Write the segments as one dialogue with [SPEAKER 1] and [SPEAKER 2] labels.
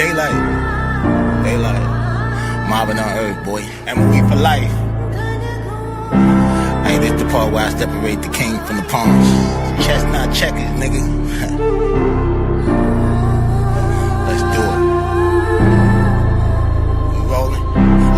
[SPEAKER 1] Daalight, mobbing on earth, boy, and we for life. Ain't this the part where I separate the king from the pawns? Chestnut checkers, nigga. Let's do it. We rolling.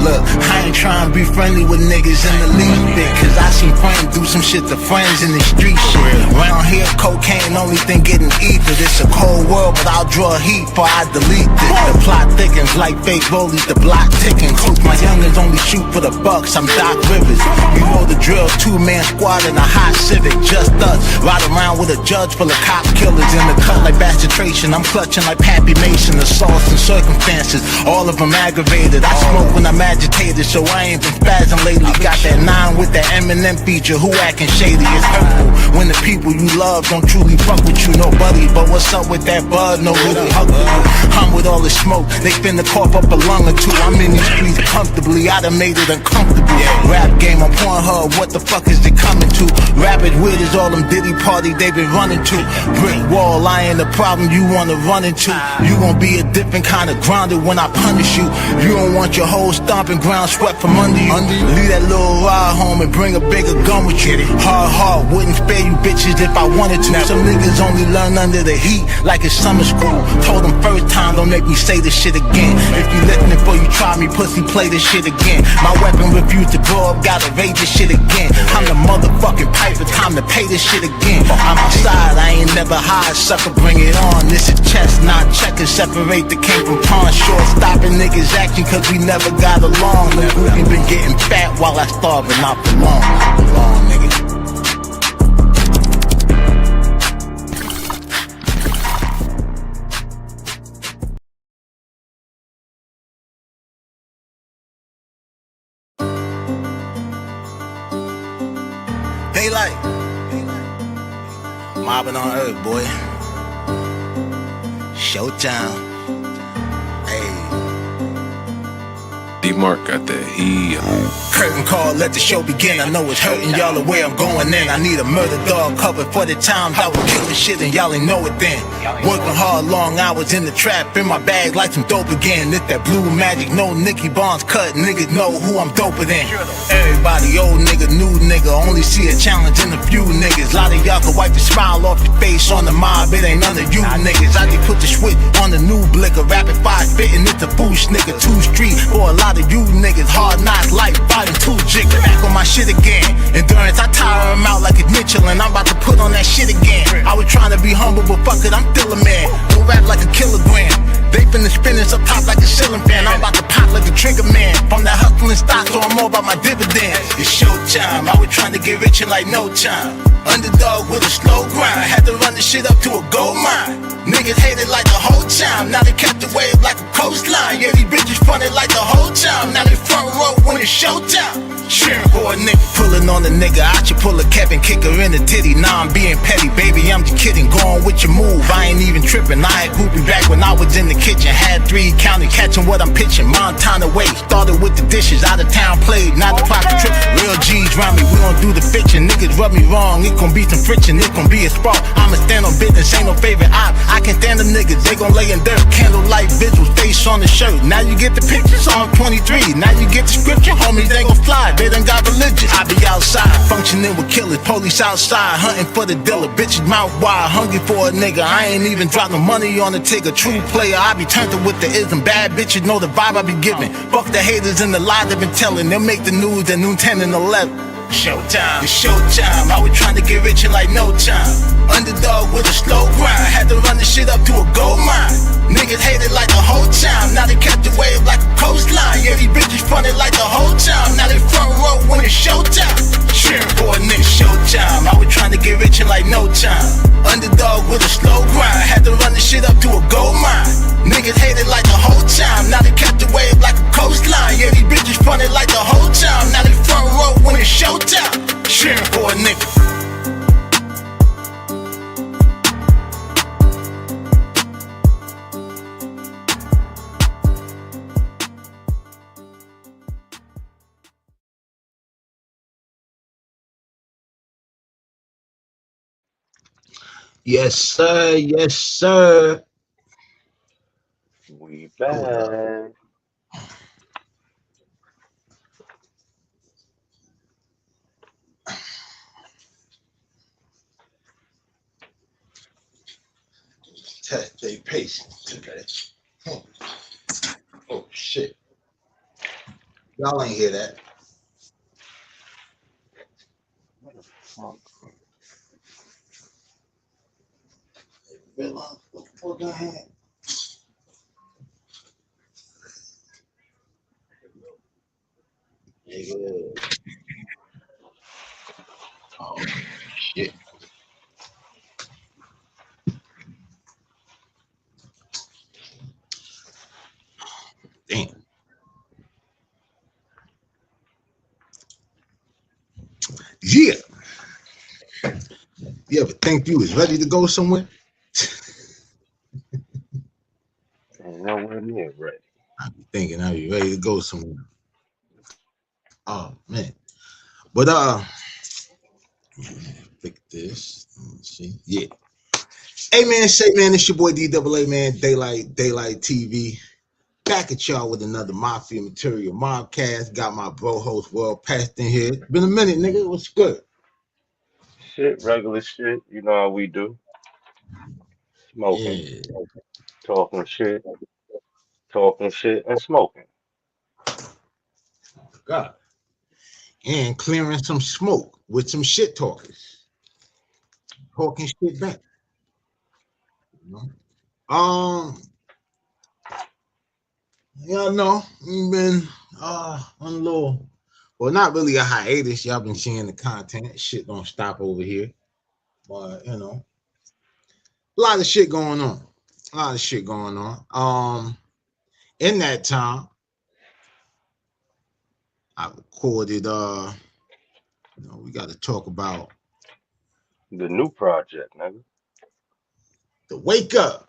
[SPEAKER 1] Look, I ain't trying to be friendly with niggas in the league bit, cause I seen friends do some shit to friends in the street shit. Around here, cocaine, only thing getting ether. It's a cold world, but I'll draw heat before I delete it. The plot thickens like fake rollies, the block ticking. Coach, my youngins only shoot for the bucks, I'm Doc Rivers. You know the drill, 2-man squad in a hot Civic, just us. Ride around with a judge full of cop killers in the cut like bastration. I'm clutching like Pappy Mason, assaults and circumstances, all of them aggravated. I smoke when I'm agitated, so I ain't been spazzing lately. Got that 9 with that Eminem feature, who acting shady? It's hurtful when the people you love don't truly fuck with you, nobody. But what's up with that bud? No really hug with you. I'm with all the smoke, they finna cough up a lung or two. I'm in these streets comfortably, I done made it uncomfortable. Rap game, I'm Pornhub, what the fuck is it coming to? Rapid wit is all them Diddy party they been running to. Brick wall, I ain't the problem you wanna run into. You gon' be a different kind of grinder when I punish you. You don't want your whole stomping ground swept from under you. Leave that little ride home and bring a bigger gun with you. Hard heart, wouldn't spare you bitches if I wanted to. Some niggas only learn under the heat like it's summer school. Told them first time, don't make me say this shit again. If you listening before you try me, pussy, play this shit again. My weapon refused to grow up, gotta raise this shit again. I'm the motherfucking piper, time to pay this shit again. I'm outside, I ain't never high, sucker, bring it on. This is chestnut checkers, separate the king from pawn. Short stopping niggas acting cause we never got along. Look, we been getting fat while I starve and not for long. Long, nigga. Daalight, mobbing on earth, boy. Showtime. Hey.
[SPEAKER 2] D-Mark got that heat.
[SPEAKER 1] Curtain call, let the show begin. I know it's hurting y'all the way I'm going in. I need a murder dog covered for the times I was killing shit and y'all ain't know it then. Working hard, long hours in the trap, in my bag like some dope again. It's that blue magic, no Nicky Barnes cut. Niggas know who I'm doper than. Everybody, old nigga, new nigga, only see a challenge in a few niggas. Lot of y'all can wipe the smile off your face on the mob, it ain't none of you niggas. I just put the switch on the new blicker, rapid fire spitting, it's a boost nigga. 2 street for a lot of you niggas, hard knocks life, volume 2 jigger. Back on my shit again, endurance, I tire him out like it's Mitchell, and I'm about to put on that shit again. I was trying to be humble, but fuck it, I'm still a man. Don't rap like a kilogram. They finna spin this up top like a ceiling fan. I'm about to pop like a trigger man. From that hustling stock, so I'm all about my dividends. It's showtime, I was trying to get rich in like no time. Underdog with a slow grind, had to run the shit up to a gold mine. Niggas hated like the whole time, now they kept the wave like a coastline. Yeah, these bitches fronted like the whole time, now they front row when it's showtime. Cheering for a nigga, pulling on a nigga, I should pull a Kevin, kick her in the titty. Nah, I'm being petty, baby, I'm just kidding. Going with your move, I ain't even tripping. I had groupie back when I was in the kitchen. Had 3 counting, catching what I'm pitching. Montana way, started with the dishes. Out of town played, not the clock trip. Real G's round me, we don't do the fiction. Niggas rub me wrong, it gon' be some friction. It gon' be a spark, I'ma stand on business. Ain't no favorite op, I can stand them niggas. They gon' lay in dirt, candlelight visuals, face on the shirt. Now you get the picture, Psalm 23. Now you get the scripture, homies they gon' fly. They done got religious. I be outside, functioning with killers. Police outside, hunting for the dealer. Bitches mouth wide, hungry for a nigga. I ain't even drop no money on the ticker. True player, I be turned with the ism. Bad bitches know the vibe I be giving. Fuck the haters and the lies I've been telling. They'll make the news at noon 10 and 11. Showtime, it's showtime. I was trying to get rich in like no time. Underdog with a slow grind, had to run the shit up to a gold mine. Niggas hated like the whole time, now they kept the wave like a coastline. Yeah, these bitches fronted like the whole time, now they front row when it's showtime. Cheering for a nigga, showtime. I was trying to get rich in like no time. Underdog with a slow grind, had to run the shit up to a gold mine. Niggas hated like the whole time, now they kept the wave like a coastline. Yeah, these bitches fronted like the whole time, now they front row when it's showtime. Cheering for a nigga. Yes, sir. Yes, sir.
[SPEAKER 3] We
[SPEAKER 1] Hold up.
[SPEAKER 3] back.
[SPEAKER 1] Test their patience today. Oh shit. Y'all ain't hear that.
[SPEAKER 3] What the fuck?
[SPEAKER 1] Realize what the fuck I had. Nigga. Oh shit. Damn. Yeah. You ever think you was ready to go somewhere?
[SPEAKER 3] Ain't nowhere near ready.
[SPEAKER 1] I be thinking I be ready to go somewhere. Oh man. But pick this. Let's see. Yeah. Hey man, say man, it's your boy DAA man, Daalight TV. Back at y'all with another Mafia Material Mobcast. Got my bro host World Pest in here. Been a minute, nigga. What's good?
[SPEAKER 3] Shit, regular shit. You know how we do. Smoking,
[SPEAKER 1] Yeah.
[SPEAKER 3] talking shit, talking shit, and smoking.
[SPEAKER 1] God. And clearing some smoke with some shit talkers. Talking shit back. You know? Y'all know we've been on a little, well, not really a hiatus. Y'all been seeing the content. Shit don't stop over here. But you know, a lot of shit going on. A lot of shit going on. In that time, I recorded we gotta talk about
[SPEAKER 3] The new project, nigga.
[SPEAKER 1] the wake up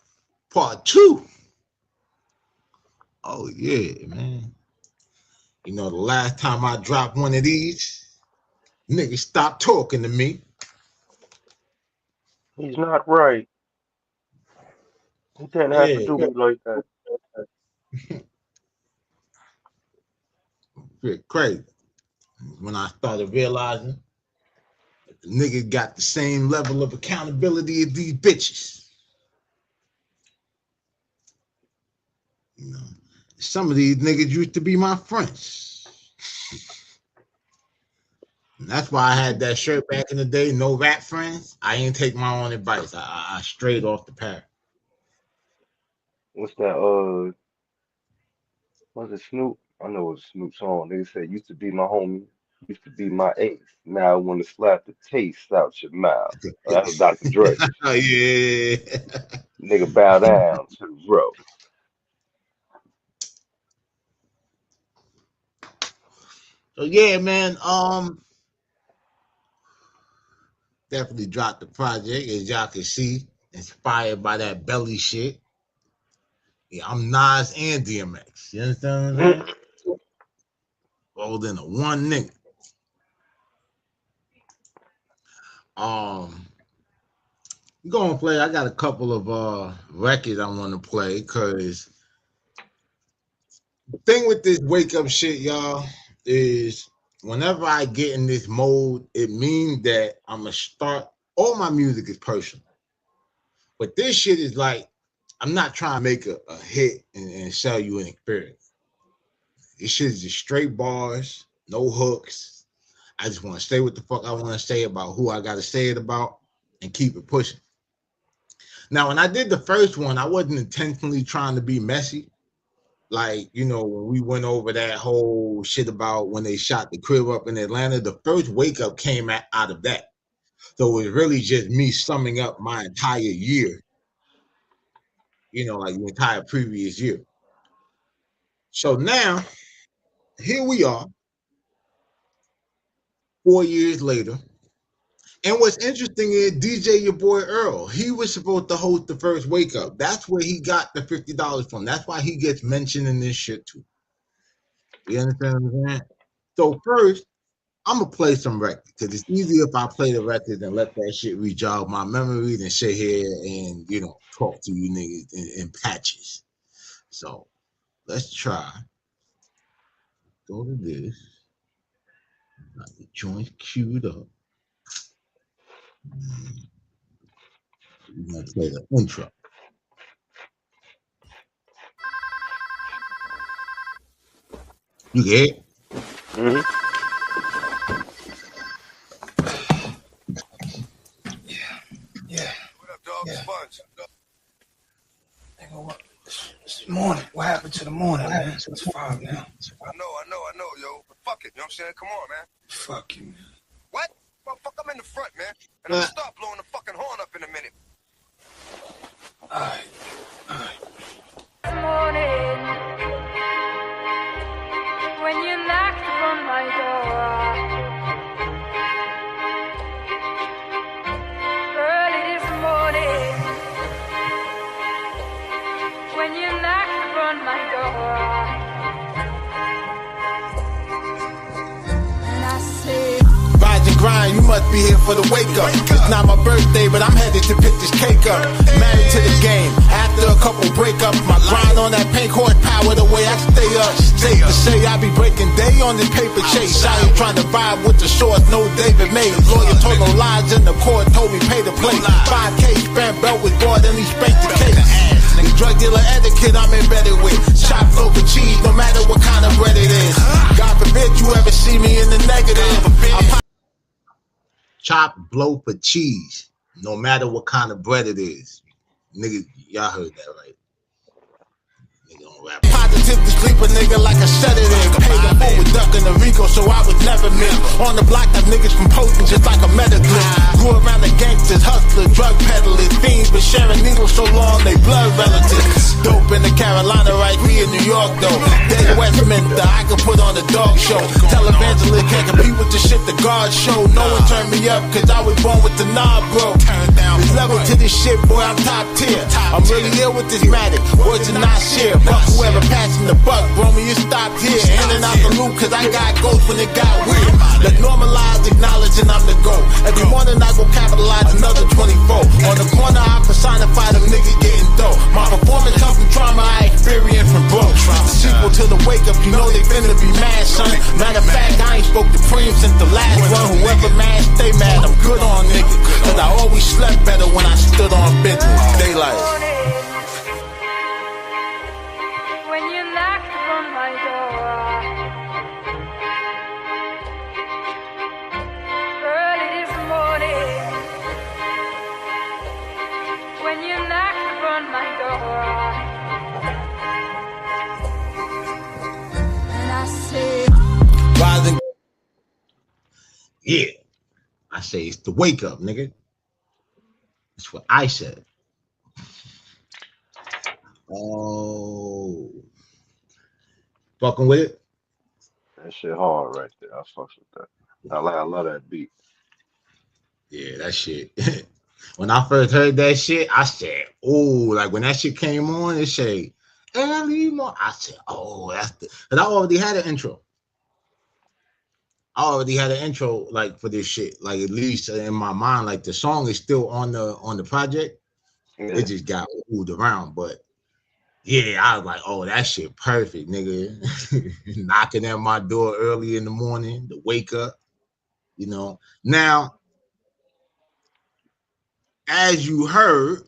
[SPEAKER 1] part two. Oh yeah, man. You know, the last time I dropped one of these, niggas stopped talking to me.
[SPEAKER 3] He's not right. He didn't have to
[SPEAKER 1] Yeah,
[SPEAKER 3] do me like that.
[SPEAKER 1] shit crazy. When I started realizing the niggas got the same level of accountability as these bitches. You know, some of these niggas used to be my friends. And that's why I had that shirt back in the day, no rap friends. I ain't take my own advice. I strayed off the path.
[SPEAKER 3] What's that? Was it Snoop? I know it was Snoop's song. They said used to be my homie, used to be my ace. Now I want to slap the taste out your mouth. That was Dr. Dre.
[SPEAKER 1] Oh, yeah.
[SPEAKER 3] Nigga bow down to the road.
[SPEAKER 1] So yeah, man. Definitely dropped the project, as y'all can see, inspired by that belly shit. Yeah, I'm Nas and DMX. You understand what I'm saying? Rolled into one nigga. Um, Going to play. I got a couple of records I want to play because the thing with this wake up shit, y'all, is whenever I get in this mode, it means that I'm gonna start. All my music is personal, but this shit is like I'm not trying to make a hit and sell you an experience. This shit is just straight bars, no hooks. I just want to say what the fuck I want to say about who I got to say it about and keep it pushing. Now, when I did the first one, I wasn't intentionally trying to be messy. Like, you know, when we went over that whole shit about when they shot the crib up in Atlanta, the first wake up came out of that. So it was really just me summing up my entire year, you know, like the entire previous year. So now, here we are, 4 years later. And what's interesting is DJ, your boy Earl, he was supposed to host the first wake up. That's where he got the $50 from. That's why he gets mentioned in this shit too. You understand what I'm saying? So first, I'm gonna play some records because it's easier if I play the records and let that shit re-jog my memory than sit here and talk to you niggas in patches.
[SPEAKER 4] So let's try. Go to this. Got the joint queued up. We're gonna play the intro. You get it?
[SPEAKER 3] Mm-hmm.
[SPEAKER 5] Yeah. What up, dog? Yeah. Sponge. Nigga, what? This morning. What happened to the morning, man? It's 5 now.
[SPEAKER 6] I know, yo. But fuck it, you know what I'm saying? Come on, man.
[SPEAKER 5] Fuck you, man.
[SPEAKER 6] What? Well, fuck, I'm in the front, man. And I'm gonna start blowing the fucking horn up in a minute.
[SPEAKER 5] Alright.
[SPEAKER 7] Morning, when you knocked on my door, early this morning, when you knocked on my door, and I said,
[SPEAKER 1] Rise and grind, you must be here for the wake up. It's not my birthday, but I'm headed to pick this cake up. Married to the game, after a couple breakups, my grind on that pink horsepower, the way I stay up. Safe to say I be breaking day on this paper chase. I ain't trying to vibe with the shorts, no David May. Lawyer told no lies in the court, told me pay the play. 5K spent, belt was bought, and he spanked the case. The drug dealer etiquette I'm embedded with. Chopped over cheese, no matter what kind of bread it is. God forbid you ever see me in the negative. Chop blow for cheese, no matter what kind of bread it is. Nigga, y'all heard that right. Nigga on rap. Positive to sleep a nigga like I said it is. Paid the fool with duck in the Rico, so I was never missed. On the block, that niggas from potent just like a metaclip. Grew around the gangsters, hustlers, drug peddlers, fiends, but sharing needles so long they blood relatives. Dope in the Carolina, right? We in New York though. Dead Westminster, I can put on a dog show. Televangelist can't compete with the shit the guards show. No one turned me up, cause I was born with the knob, bro. This level to this shit, boy, I'm top tier. I'm really ill with this matic. Words are not share. Fuck whoever passing the buck, bro, me, it stopped here. In and out the loop, cause I got ghosts when it got weird. Let's normalize acknowledging I'm the GOAT. Every morning I go capitalize another 24. On the corner I personify them niggas getting dope. My performance comes from trauma I experienced from broke. The sequel to the wake up, you know they finna be mad, son. Matter of fact, I ain't spoke to Preem since the last one. Whoever mad, stay mad, I'm good on niggas. Cause I always slept better when I stood on business. Daylight.
[SPEAKER 7] when you knocked on my door, early this morning, when you knocked on my door, and I said,
[SPEAKER 1] Rising.
[SPEAKER 4] Yeah. I say it's the wake up, nigga. That's what I said. Oh. Fucking with it?
[SPEAKER 3] That shit hard right there. I fucks with that. I love that beat.
[SPEAKER 4] Yeah, that shit. When I first heard that shit, I said, oh, like when that shit came on, it said, early morning. I said, oh, that's the, because I already had an intro. Like for this shit, like at least in my mind, like the song is still on the project.
[SPEAKER 3] Yeah.
[SPEAKER 4] It just got moved around, but yeah, I was like, oh, that shit perfect, nigga. Knocking at my door early in the morning to wake up, you know. Now, as you heard,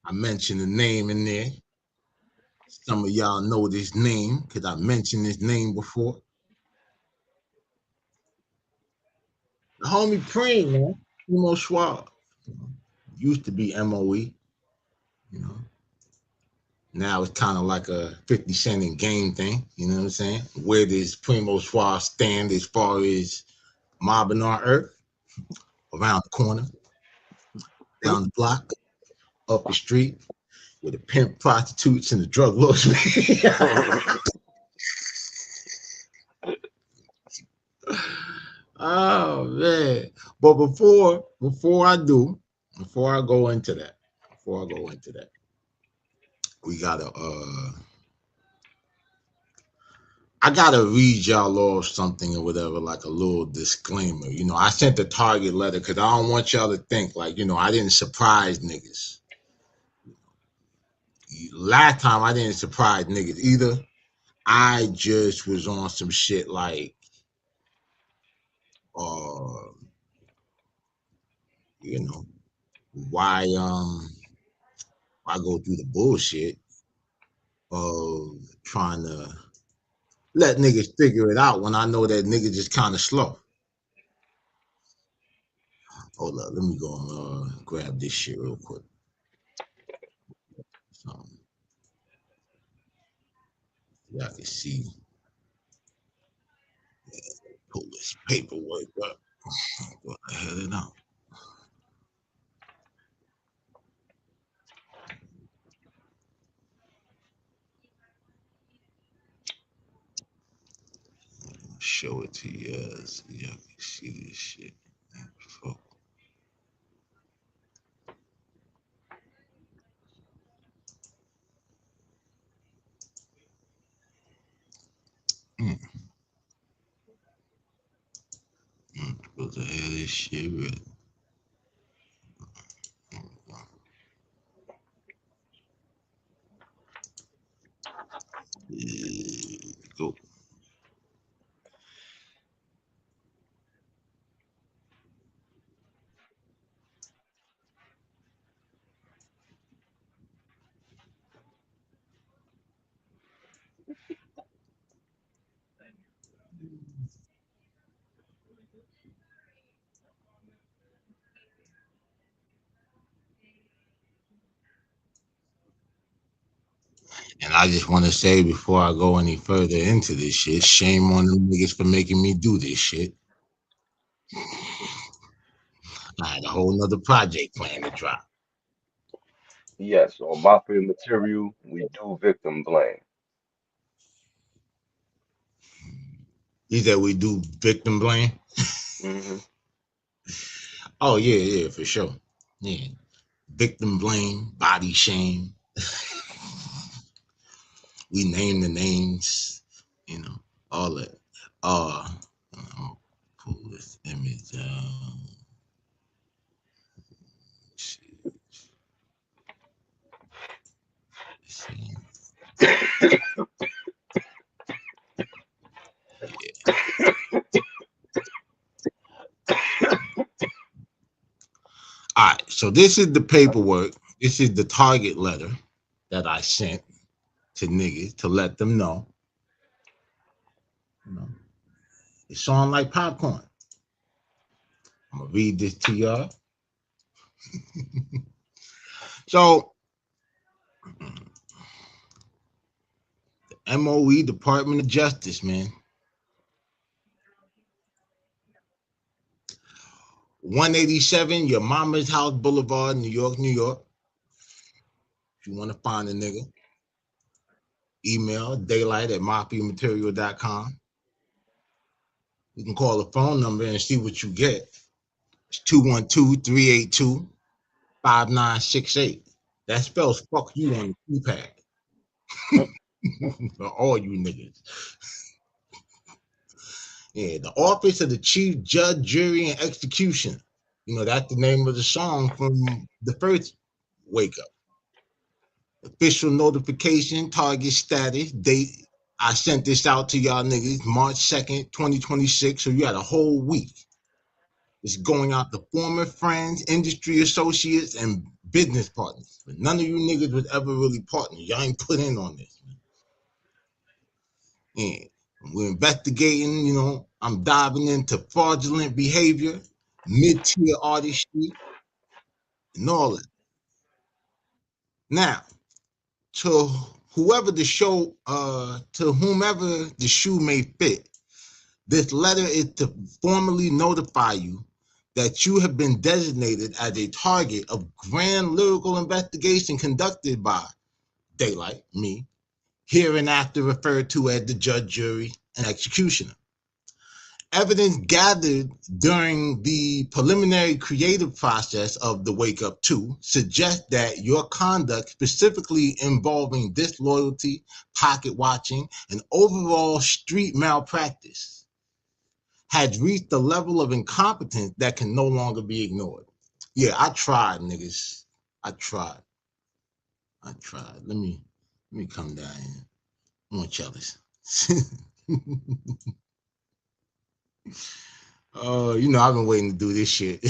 [SPEAKER 4] I mentioned the name in there. Some of y'all know this name because I mentioned this name before. The homie Preem, man, Primo Schwab. Used to be MOE, you know. Now it's kind of like a 50 Cent in game thing, you know what I'm saying? Where does Primo Schwab stand as far as mobbing on earth? Around the corner, down the block, up the street, with the pimp prostitutes and the drug lords. Oh man! But before I go into that, we gotta I gotta read y'all off something or whatever, like a little disclaimer. You know, I sent a Target letter because I don't want y'all to think like, you know, I didn't surprise niggas. last time I didn't surprise niggas either. I just was on some shit like, you know, why I go through the bullshit of trying to let niggas figure it out when I know that niggas just kind of slow. Hold up, let me go and grab this shit real quick. So y'all can see. Pull this paperwork up. Go ahead and out. Show it to you so y'all can see this shit. Supposed to have this shit ready. Go. And I just want to say before I go any further into this shit, shame on them niggas for making me do this shit. I had a whole nother project plan to drop.
[SPEAKER 3] Yes, on Mafia Material, we do victim blame.
[SPEAKER 4] You said we do victim blame?
[SPEAKER 3] Hmm.
[SPEAKER 4] Oh, yeah, for sure. Yeah. Victim blame, body shame. We name the names, you know, all that. I'm gonna pull this image down. All right, so this is the paperwork. This is the target letter that I sent to niggas to let them know. You know, it's on like popcorn. I'm gonna read this to y'all. So, the MOE, Department of Justice, man. 187 Your Mama's House Boulevard, New York, New York. If you want to find a nigga, email daalight@mafiamaterial.com. You can call the phone number and see what you get. It's 212-382-5968. That spells fuck you on the keypad. For all you niggas. Yeah, the Office of the Chief Judge, Jury, and Executioner. You know, that's the name of the song from the first Wake Up. Official notification, target status, date. I sent this out to y'all niggas March 2nd, 2026. So you had a whole week. It's going out to former friends, industry associates, and business partners. But none of you niggas was ever really partners. Y'all ain't put in on this. Yeah. We're investigating, you know, I'm diving into fraudulent behavior, mid-tier artistry, and all that. Now, to whoever the show, to whomever the shoe may fit, this letter is to formally notify you that you have been designated as a target of grand lyrical investigation conducted by Daalight, me, hereinafter referred to as the judge, jury, and executioner. Evidence gathered during the preliminary creative process of the Wake Up 2 suggests that your conduct, specifically involving disloyalty, pocket watching, and overall street malpractice, had reached a level of incompetence that can no longer be ignored. Yeah, I tried, niggas. I tried. I tried. Let me come down here. I'm on jealous. You know, I've been waiting to do this shit.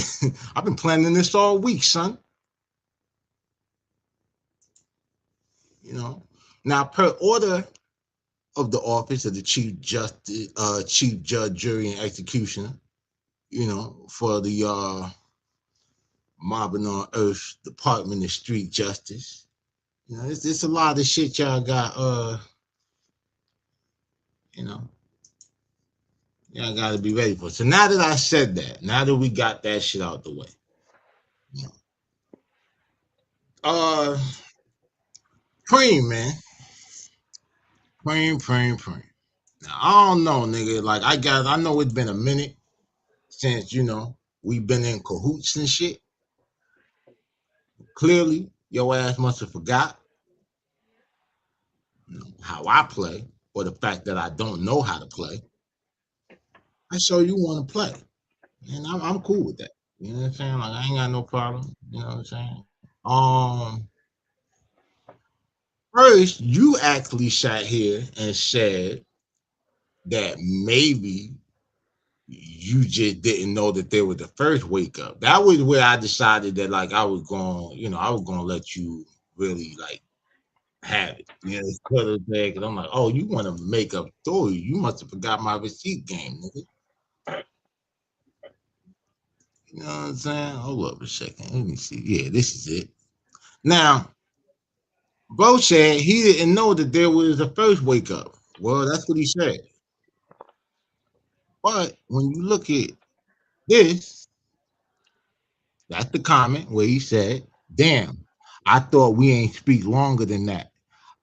[SPEAKER 4] I've been planning this all week, son. You know. Now, per order of the office of the chief judge, jury, and executioner, you know, for the Mobbing on Earth Department of Street Justice. You know, it's a lot of shit y'all got. You know, y'all got to be ready for it. So now that I said that, now that we got that shit out the way, you know, Preem, man, Preem. Now I don't know, nigga. Like I know it's been a minute since you know we've been in cahoots and shit. Clearly, your ass must have forgot how I play, or the fact that I don't know how to play. I show you want to play, and I'm cool with that. You know what I'm saying? Like I ain't got no problem. You know what I'm saying? First, you actually sat here and said that maybe you just didn't know that there was the first wake up. That was where I decided that like I was gonna let you really like have it. You know, because I'm like, oh, you want to make up story? You must have forgot my receipt game, nigga. You know what I'm saying? Hold up a second. Let me see. Yeah, this is it. Now, bro said he didn't know that there was a first wake up. Well, that's what he said. But when you look at this, that's the comment where he said, damn, I thought we ain't speak longer than that.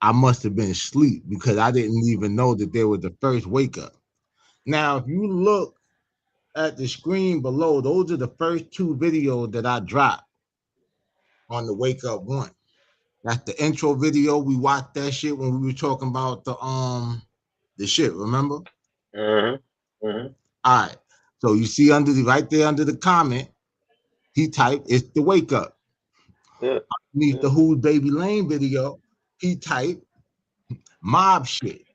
[SPEAKER 4] I must have been asleep because I didn't even know that there was the first wake up. Now, if you look at the screen below, those are the first two videos that I dropped on the wake up one. That's the intro video. We watched that shit when we were talking about the shit, remember?
[SPEAKER 3] Mm-hmm. Mm-hmm.
[SPEAKER 4] All right. So you see right there under the comment, he typed, it's the wake up.
[SPEAKER 3] Yeah.
[SPEAKER 4] Underneath the Who's Baby Lane video, he typed mob shit.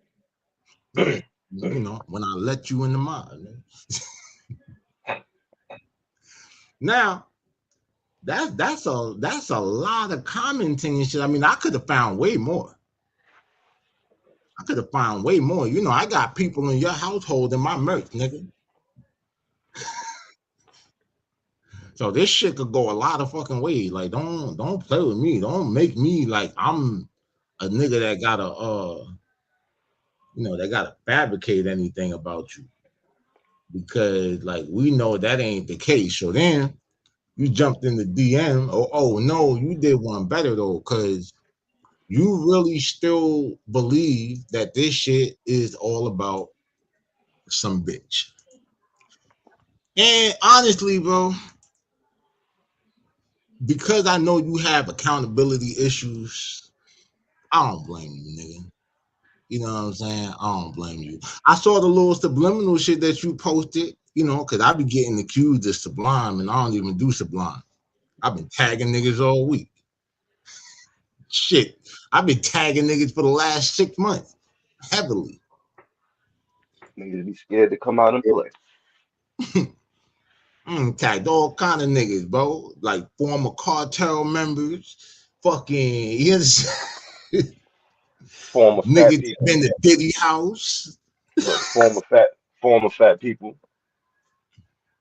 [SPEAKER 4] Yeah. You know, when I let you in the mob. Now, that's a lot of commenting and shit. I mean, I could have found way more. You know, I got people in your household in my merch, nigga. So this shit could go a lot of fucking ways. Like, don't play with me. Don't make me like I'm a nigga that gotta that gotta fabricate anything about you. Because like we know that ain't the case. So then you jumped in the DM. Oh no, you did one better though, because you really still believe that this shit is all about some bitch. And honestly, bro, because I know you have accountability issues, I don't blame you, nigga. You know what I'm saying? I don't blame you. I saw the little subliminal shit that you posted, you know, because I be getting accused of Sublime, and I don't even do Sublime. I've been tagging niggas all week. Shit, I've been tagging niggas for the last 6 months, heavily.
[SPEAKER 3] Niggas be scared to come out and play.
[SPEAKER 4] Tagged all kind of niggas, bro. Like former cartel members, fucking, you understand?
[SPEAKER 3] Former fat
[SPEAKER 4] Niggas
[SPEAKER 3] people.
[SPEAKER 4] been to Diddy house.
[SPEAKER 3] Look, former fat people.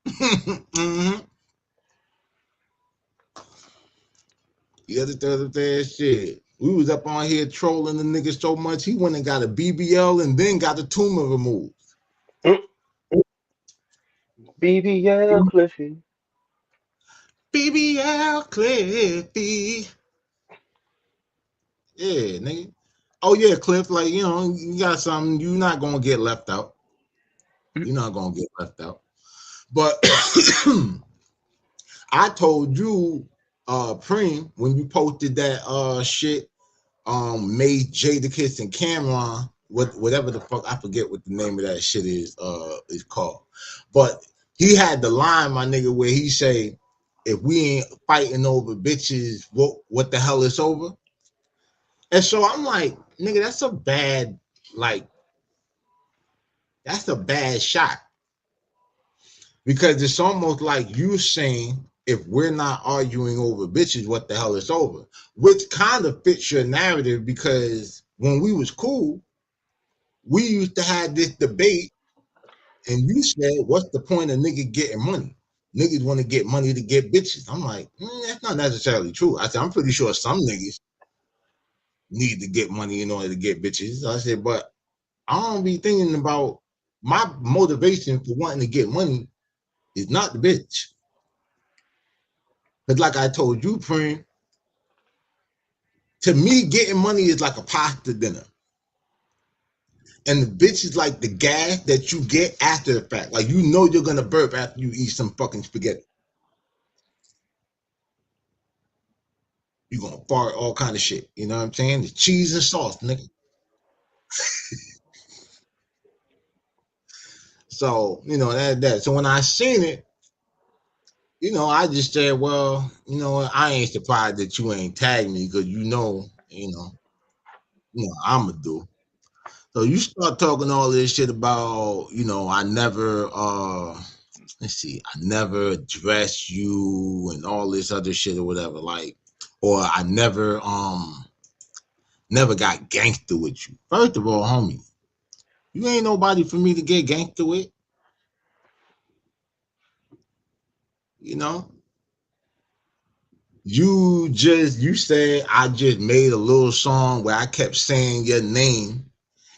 [SPEAKER 4] Mm-hmm. The other shit. We was up on here trolling the nigga so much, he went and got a BBL and then got the tumor removed.
[SPEAKER 3] BBL Cliffy.
[SPEAKER 4] BBL Cliffy. Yeah, nigga. Oh yeah, Cliff, like, you know, you got something, you're not gonna get left out. You're not gonna get left out. But I told you, Preem, when you posted that shit, May Jadakiss and Cameron, whatever the fuck, I forget what the name of that shit is called. But he had the line, my nigga, where he say, if we ain't fighting over bitches, what the hell is over? And so I'm like, nigga, that's a bad shot. Because it's almost like you saying, if we're not arguing over bitches, what the hell is over? Which kind of fits your narrative, because when we was cool, we used to have this debate, and you said, what's the point of niggas getting money? Niggas want to get money to get bitches. I'm like, that's not necessarily true. I said, I'm pretty sure some niggas need to get money in order to get bitches. I said, but I don't be thinking about my motivation for wanting to get money is not the bitch. But like I told you, friend, to me, getting money is like a pasta dinner. And the bitch is like the gas that you get after the fact. Like, you know you're going to burp after you eat some fucking spaghetti. You're going to fart all kind of shit. You know what I'm saying? The cheese and sauce, nigga. So, you know, that. So when I seen it, you know, I just said, well, you know, I ain't surprised that you ain't tagged me, because you know, I'ma do. So you start talking all this shit about, you know, I never addressed you and all this other shit or whatever, like, or I never got gangster with you. First of all, homie, you ain't nobody for me to get gangster with. You know? You said I just made a little song where I kept saying your name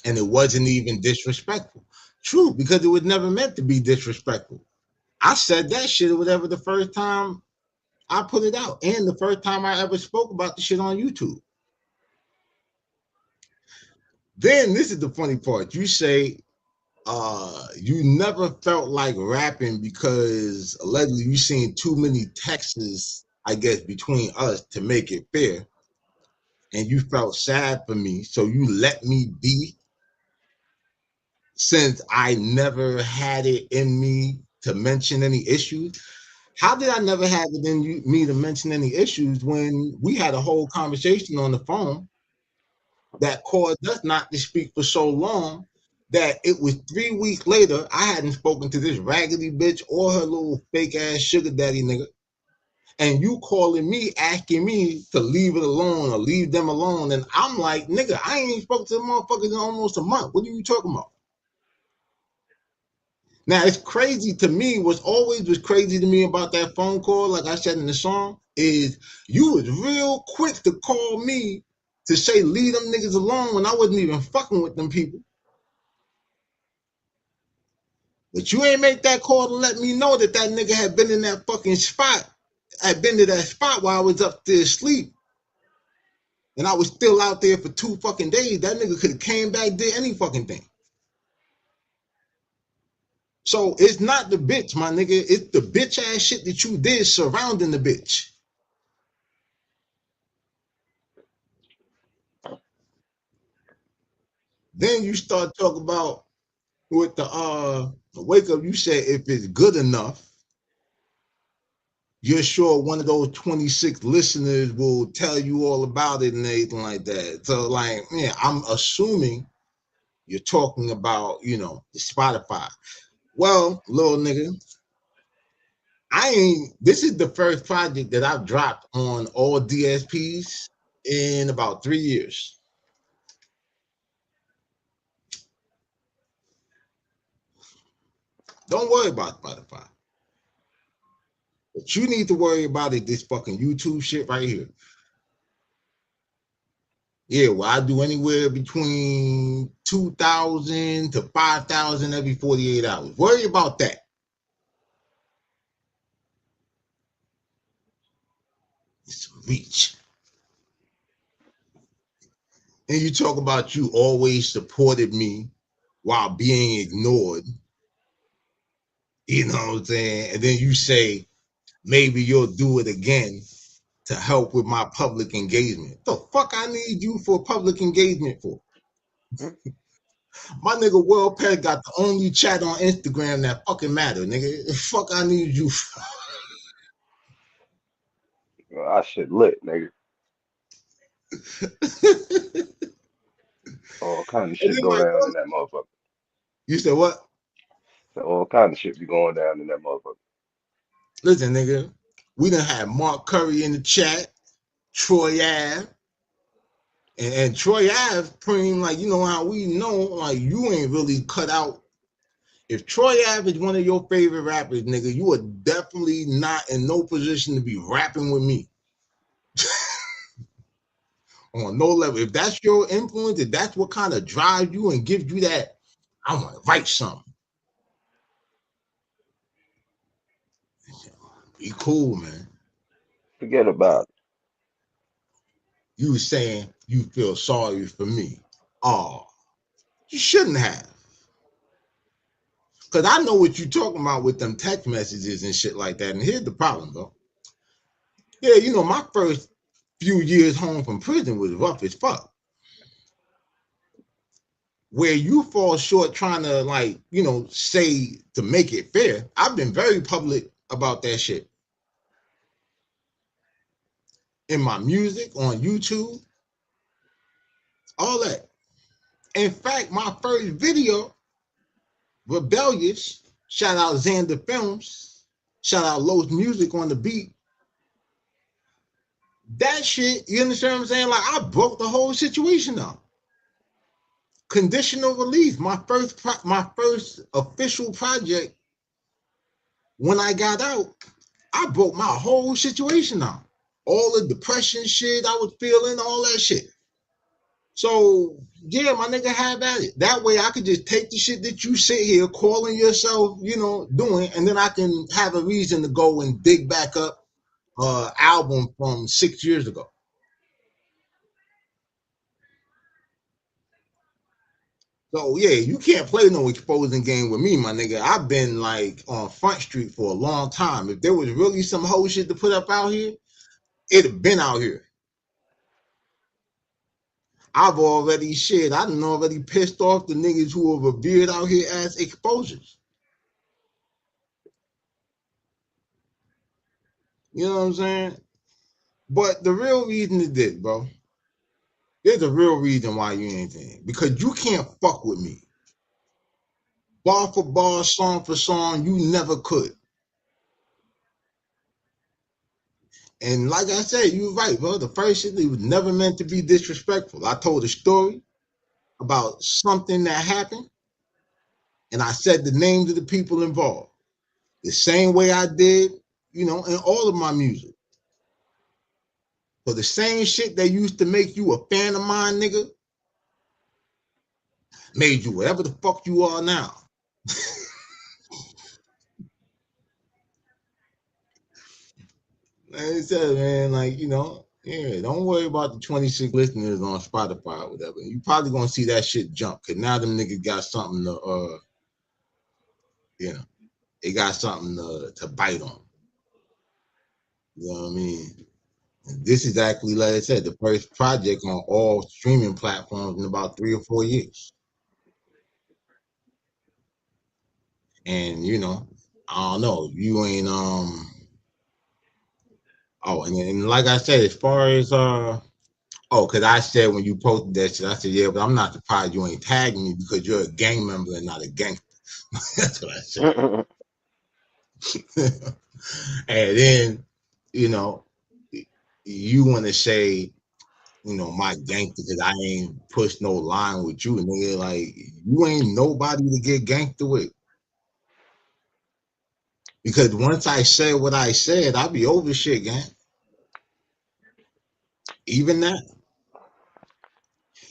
[SPEAKER 4] and it wasn't even disrespectful. True, because it was never meant to be disrespectful. I said that shit or whatever the first time I put it out, and the first time I ever spoke about the shit on YouTube. Then this is the funny part. You say you never felt like rapping because allegedly you seen too many texts, I guess, between us to make it fair. And you felt sad for me, so you let me be, since I never had it in me to mention any issues. How did I never have it in me to mention any issues when we had a whole conversation on the phone that caused us not to speak for so long that it was 3 weeks later, I hadn't spoken to this raggedy bitch or her little fake ass sugar daddy nigga. And you calling me, asking me to leave it alone or leave them alone. And I'm like, nigga, I ain't even spoken to the motherfuckers in almost a month. What are you talking about? Now, it's crazy to me. What's always was crazy to me about that phone call, like I said in the song, is you was real quick to call me to say leave them niggas alone when I wasn't even fucking with them people. But you ain't make that call to let me know that that nigga had been in that fucking spot. I'd been to that spot while I was up there asleep. And I was still out there for 2 fucking days. That nigga could have came back, did any fucking thing. So it's not the bitch, my nigga. It's the bitch ass shit that you did surrounding the bitch. Then you start talking about with the wake up, you said if it's good enough, you're sure one of those 26 listeners will tell you all about it and anything like that. So, like, yeah, I'm assuming you're talking about, you know, the Spotify. Well, little nigga, this is the first project that I've dropped on all DSPs in about 3 years. Don't worry about Spotify. What you need to worry about is this fucking YouTube shit right here. Yeah, well, I do anywhere between 2,000 to 5,000 every 48 hours. Worry about that. It's reach. And you talk about you always supported me while being ignored. You know what I'm saying? And then you say, maybe you'll do it again to help with my public engagement. The fuck I need you for public engagement for? My nigga World Pet got the only chat on Instagram that fucking matter, nigga. The fuck I need you for?
[SPEAKER 3] I shit lit, nigga. All kind of
[SPEAKER 4] And
[SPEAKER 3] shit
[SPEAKER 4] then
[SPEAKER 3] go
[SPEAKER 4] my
[SPEAKER 3] down in
[SPEAKER 4] brother,
[SPEAKER 3] that motherfucker.
[SPEAKER 4] you said what?
[SPEAKER 3] So all kind of shit be going down in that motherfucker.
[SPEAKER 4] Listen, nigga, we done had Mark Curry in the chat, Troy Ave, and Troy Ave, pretty like, you know how we know, like, you ain't really cut out. If Troy Ave is one of your favorite rappers, nigga, you are definitely not in no position to be rapping with me on no level. If that's your influence, if that's what kind of drives you and gives you that, I want to write something. Be cool, man.
[SPEAKER 3] Forget about it.
[SPEAKER 4] You was saying you feel sorry for me. Oh, you shouldn't have. Because I know what you're talking about with them text messages and shit like that. And here's the problem, bro. Yeah, you know, my first few years home from prison was rough as fuck. Where you fall short trying to, like, you know, say to make it fair, I've been very public about that shit. In my music, on YouTube, all that. In fact, my first video, Rebellious, shout out Xander Films, shout out Los Music on the beat. That shit, you understand what I'm saying? Like, I broke the whole situation up. Conditional release, my first official project. When I got out, I broke my whole situation out. All the depression shit I was feeling, all that shit. So yeah, my nigga, have at it. That way I could just take the shit that you sit here calling yourself, you know, doing, and then I can have a reason to go and dig back up album from 6 years ago. So yeah, you can't play no exposing game with me, my nigga. I've been like on Front Street for a long time. If there was really some whole shit to put up out here, it'd have been out here. I've already shit. I done already pissed off the niggas who are revered out here as exposures. You know what I'm saying? But the real reason is this, bro. There's a real reason why you ain't saying. Because you can't fuck with me. Bar for bar, song for song, you never could. And like I said, you were right, bro. The first shit, it was never meant to be disrespectful. I told a story about something that happened, and I said the names of the people involved. The same way I did, you know, in all of my music. So the same shit that used to make you a fan of mine, nigga, made you whatever the fuck you are now. Like I said, man, like, you know, yeah, don't worry about the 26 listeners on Spotify or whatever. You probably gonna see that shit jump, cause now them niggas got something to you know, they got something to bite on. You know what I mean? And this is actually, like I said, the first project on all streaming platforms in about 3 or 4 years. And you know, I don't know, you ain't oh, and like I said, as far as oh, because I said when you posted that shit, I said, yeah, but I'm not surprised you ain't tagging me because you're a gang member and not a gangster. That's what I said. And then, you know, you want to say, you know, my gangster because I ain't pushed no line with you, nigga. Like, you ain't nobody to get gangster with. Because once I said what I said, I'll be over shit, gang. Even that.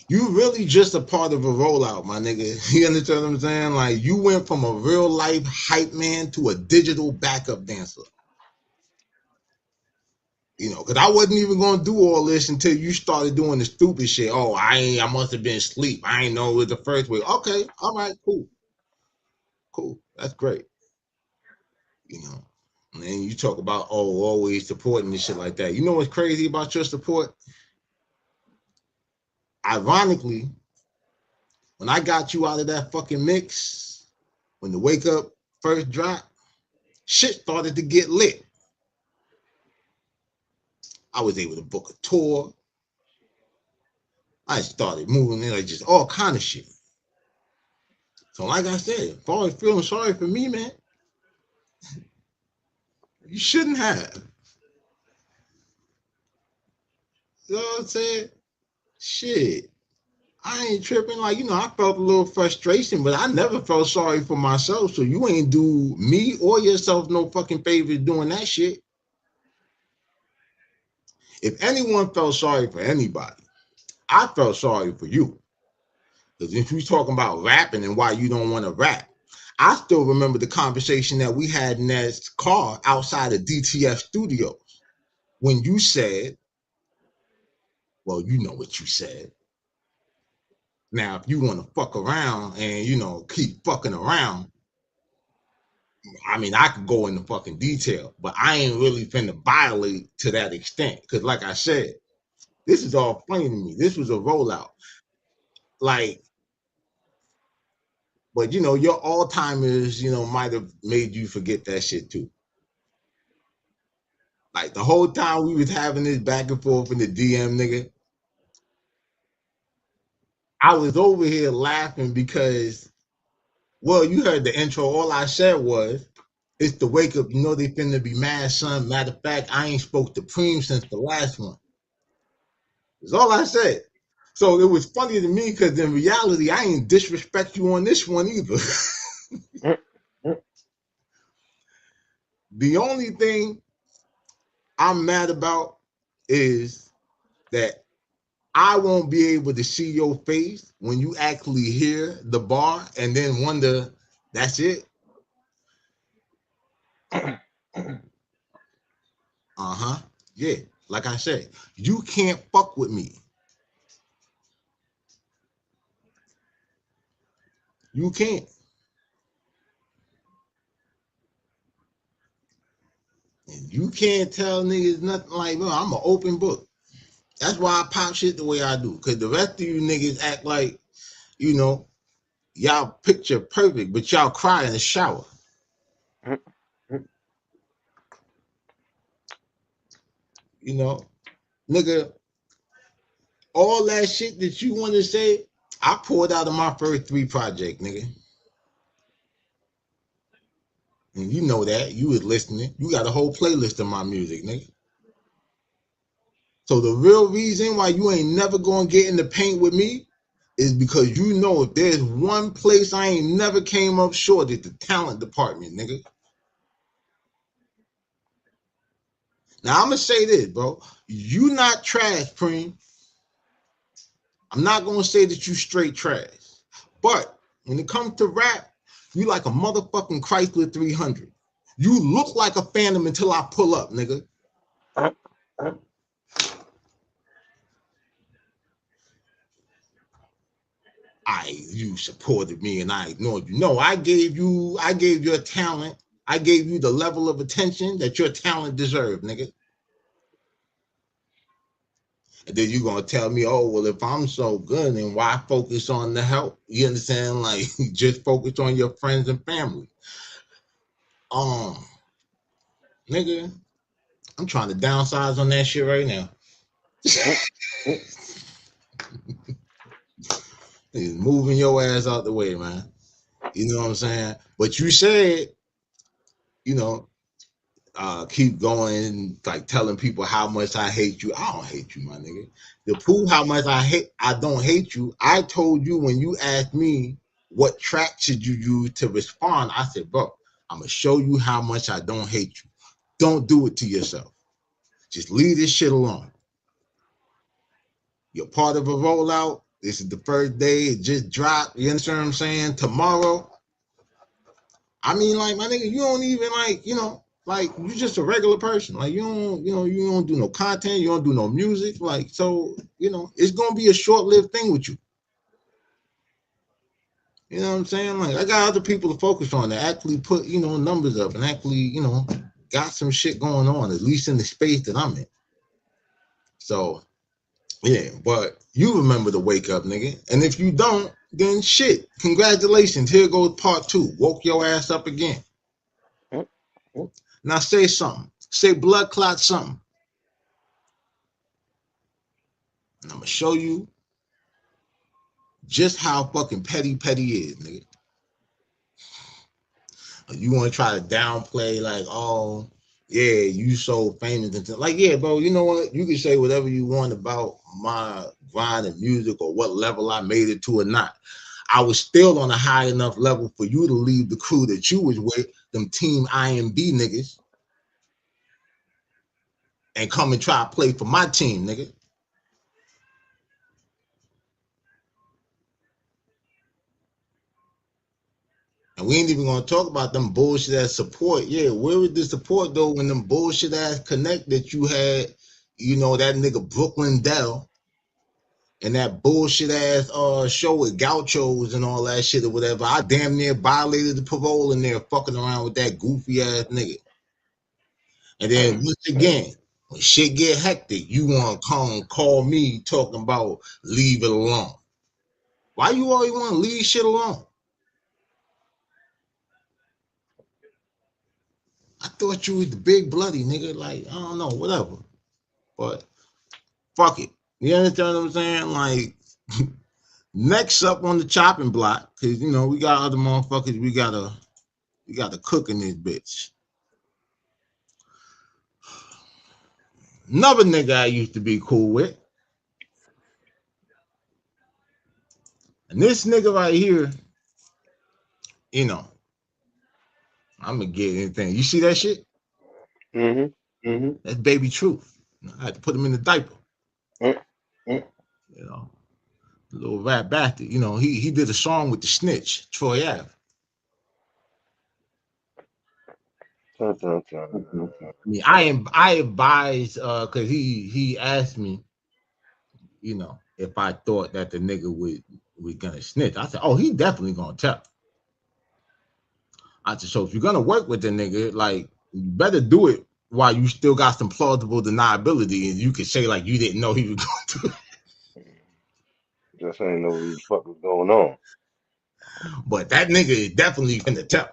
[SPEAKER 4] You really just a part of a rollout, my nigga. You understand what I'm saying? Like, you went from a real life hype man to a digital backup dancer. You know, because I wasn't even gonna do all this until you started doing the stupid shit. Oh, I must have been asleep. I ain't know it was the first way. Okay, all right, cool. That's great. You know. And then you talk about, oh, always supporting and shit like that. You know what's crazy about your support? Ironically, when I got you out of that fucking mix, when the Wake Up first dropped, shit started to get lit. I was able to book a tour. I started moving in like just all kind of shit. So like I said, if I was feeling sorry for me, man, you shouldn't have. You know what I'm saying? Shit. I ain't tripping. Like, I felt a little frustration, but I never felt sorry for myself. So you ain't do me or yourself no fucking favors doing that shit. If anyone felt sorry for anybody, I felt sorry for you. Because if you're talking about rapping and why you don't want to rap, I still remember the conversation that we had in that car outside of DTF Studios when you said, well, you know what you said. Now, if you want to fuck around and, keep fucking around, I mean, I could go into fucking detail, but I ain't really finna violate to that extent. Because like I said, this is all funny to me. This was a rollout. Like, but, your Alzheimer's, might have made you forget that shit too. Like, the whole time we was having this back and forth in the DM, nigga, I was over here laughing because, well, you heard the intro. All I said was, it's the wake up. They finna be mad, son. Matter of fact, I ain't spoke to Preem since the last one. That's all I said. So it was funny to me because in reality, I ain't disrespect you on this one either. The only thing I'm mad about is that I won't be able to see your face when you actually hear the bar and then wonder, that's it? Uh-huh. Yeah. Like I said, you can't fuck with me. You can't. And you can't tell niggas nothing like, no, I'm an open book. That's why I pop shit the way I do. Because the rest of you niggas act like, y'all picture perfect, but y'all cry in the shower. Nigga, all that shit that you want to say, I poured out of my first 3 projects, nigga. And you know that. You was listening. You got a whole playlist of my music, nigga. So the real reason why you ain't never going to get in the paint with me is because if there's one place I ain't never came up short, it's the talent department, nigga. Now, I'm going to say this, bro. You not trash, Preem. I'm not going to say that you straight trash. But when it comes to rap, you like a motherfucking Chrysler 300. You look like a Phantom until I pull up, nigga. You supported me and I ignored you. No, I gave you a talent. I gave you the level of attention that your talent deserved, nigga. And then you're gonna tell me, oh, well, if I'm so good, then why focus on the help? You understand? Like, just focus on your friends and family. Nigga, I'm trying to downsize on that shit right now. Moving your ass out the way, man. You know what I'm saying? But you said, keep going, like telling people how much I hate you. I don't hate you, my nigga. To prove how much I don't hate you, I told you when you asked me what track should you use to respond, I said, bro, I'm gonna show you how much I don't hate you. Don't do it to yourself. Just leave this shit alone. You're part of a rollout. This is the first day. It just dropped. You understand what I'm saying? Tomorrow. I mean, like, my nigga, you don't even like, like, you're just a regular person. Like, you don't do no content. You don't do no music. Like, so, it's going to be a short-lived thing with you. You know what I'm saying? Like, I got other people to focus on that actually put, numbers up and actually, got some shit going on, at least in the space that I'm in. So, yeah, but you remember the wake up, nigga. And if you don't, then shit. Congratulations. Here goes part 2. Woke your ass up again. Now say something. Say blood clot something. And I'm going to show you just how fucking petty is, nigga. You want to try to downplay like, oh, yeah, you so famous and like, yeah, bro, you know what? You can say whatever you want about my grind and music or what level I made it to or not. I was still on a high enough level for you to leave the crew that you was with, them Team IMB niggas, and come and try to play for my team, nigga. And we ain't even gonna talk about them bullshit ass support. Yeah, where was the support though when them bullshit ass connect that you had, you know, that nigga Brooklyn Dell and that bullshit ass show with gauchos and all that shit or whatever. I damn near violated the parole in there fucking around with that goofy ass nigga. And then once again, when shit get hectic, you wanna come call me talking about leave it alone. Why you always wanna leave shit alone? I thought you was the big bloody nigga. Like, I don't know, whatever. But fuck it. You understand what I'm saying? Like, next up on the chopping block, because you know we got other motherfuckers we gotta cook in this bitch. Another nigga I used to be cool with. And this nigga right here, you know, I'm gonna get anything. You see that shit? That's Baby Truth. I had to put him in the diaper. You know, the little rap bastard. You know, he did a song with the Snitch, Troy Ave. I mean, I advise because he asked me, you know, if I thought that the nigga was gonna snitch. I said, oh, he definitely gonna tell. I said, so if you're gonna work with the nigga, like, you better do it while you still got some plausible deniability, and you can say like you didn't know he was going to.
[SPEAKER 3] Just ain't know what the fuck was going on.
[SPEAKER 4] But that nigga is definitely gonna tell.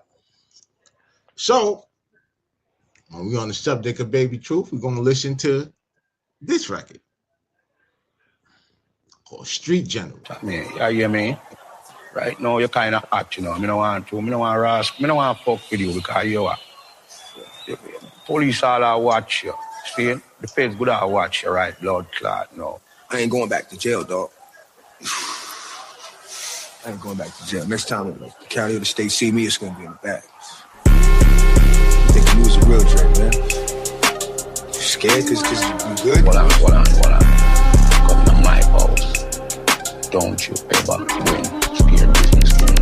[SPEAKER 4] So when we on the subject of Baby Truth, we're gonna listen to this record called Street General.
[SPEAKER 5] Yeah, you mean? Right now you're kind of hot, you know. I don't want to fuck with you because you are. The police all watch you. See, the feds good all watch you, right? Blood clot, no.
[SPEAKER 8] I ain't going back to jail, dog. I ain't going back to jail. Next time the county or the state see me, it's gonna be in the bag. You think you was a real Drake, man? You scared cause you good?
[SPEAKER 5] Hold on. Come to my house. Don't you ever win scared business to me.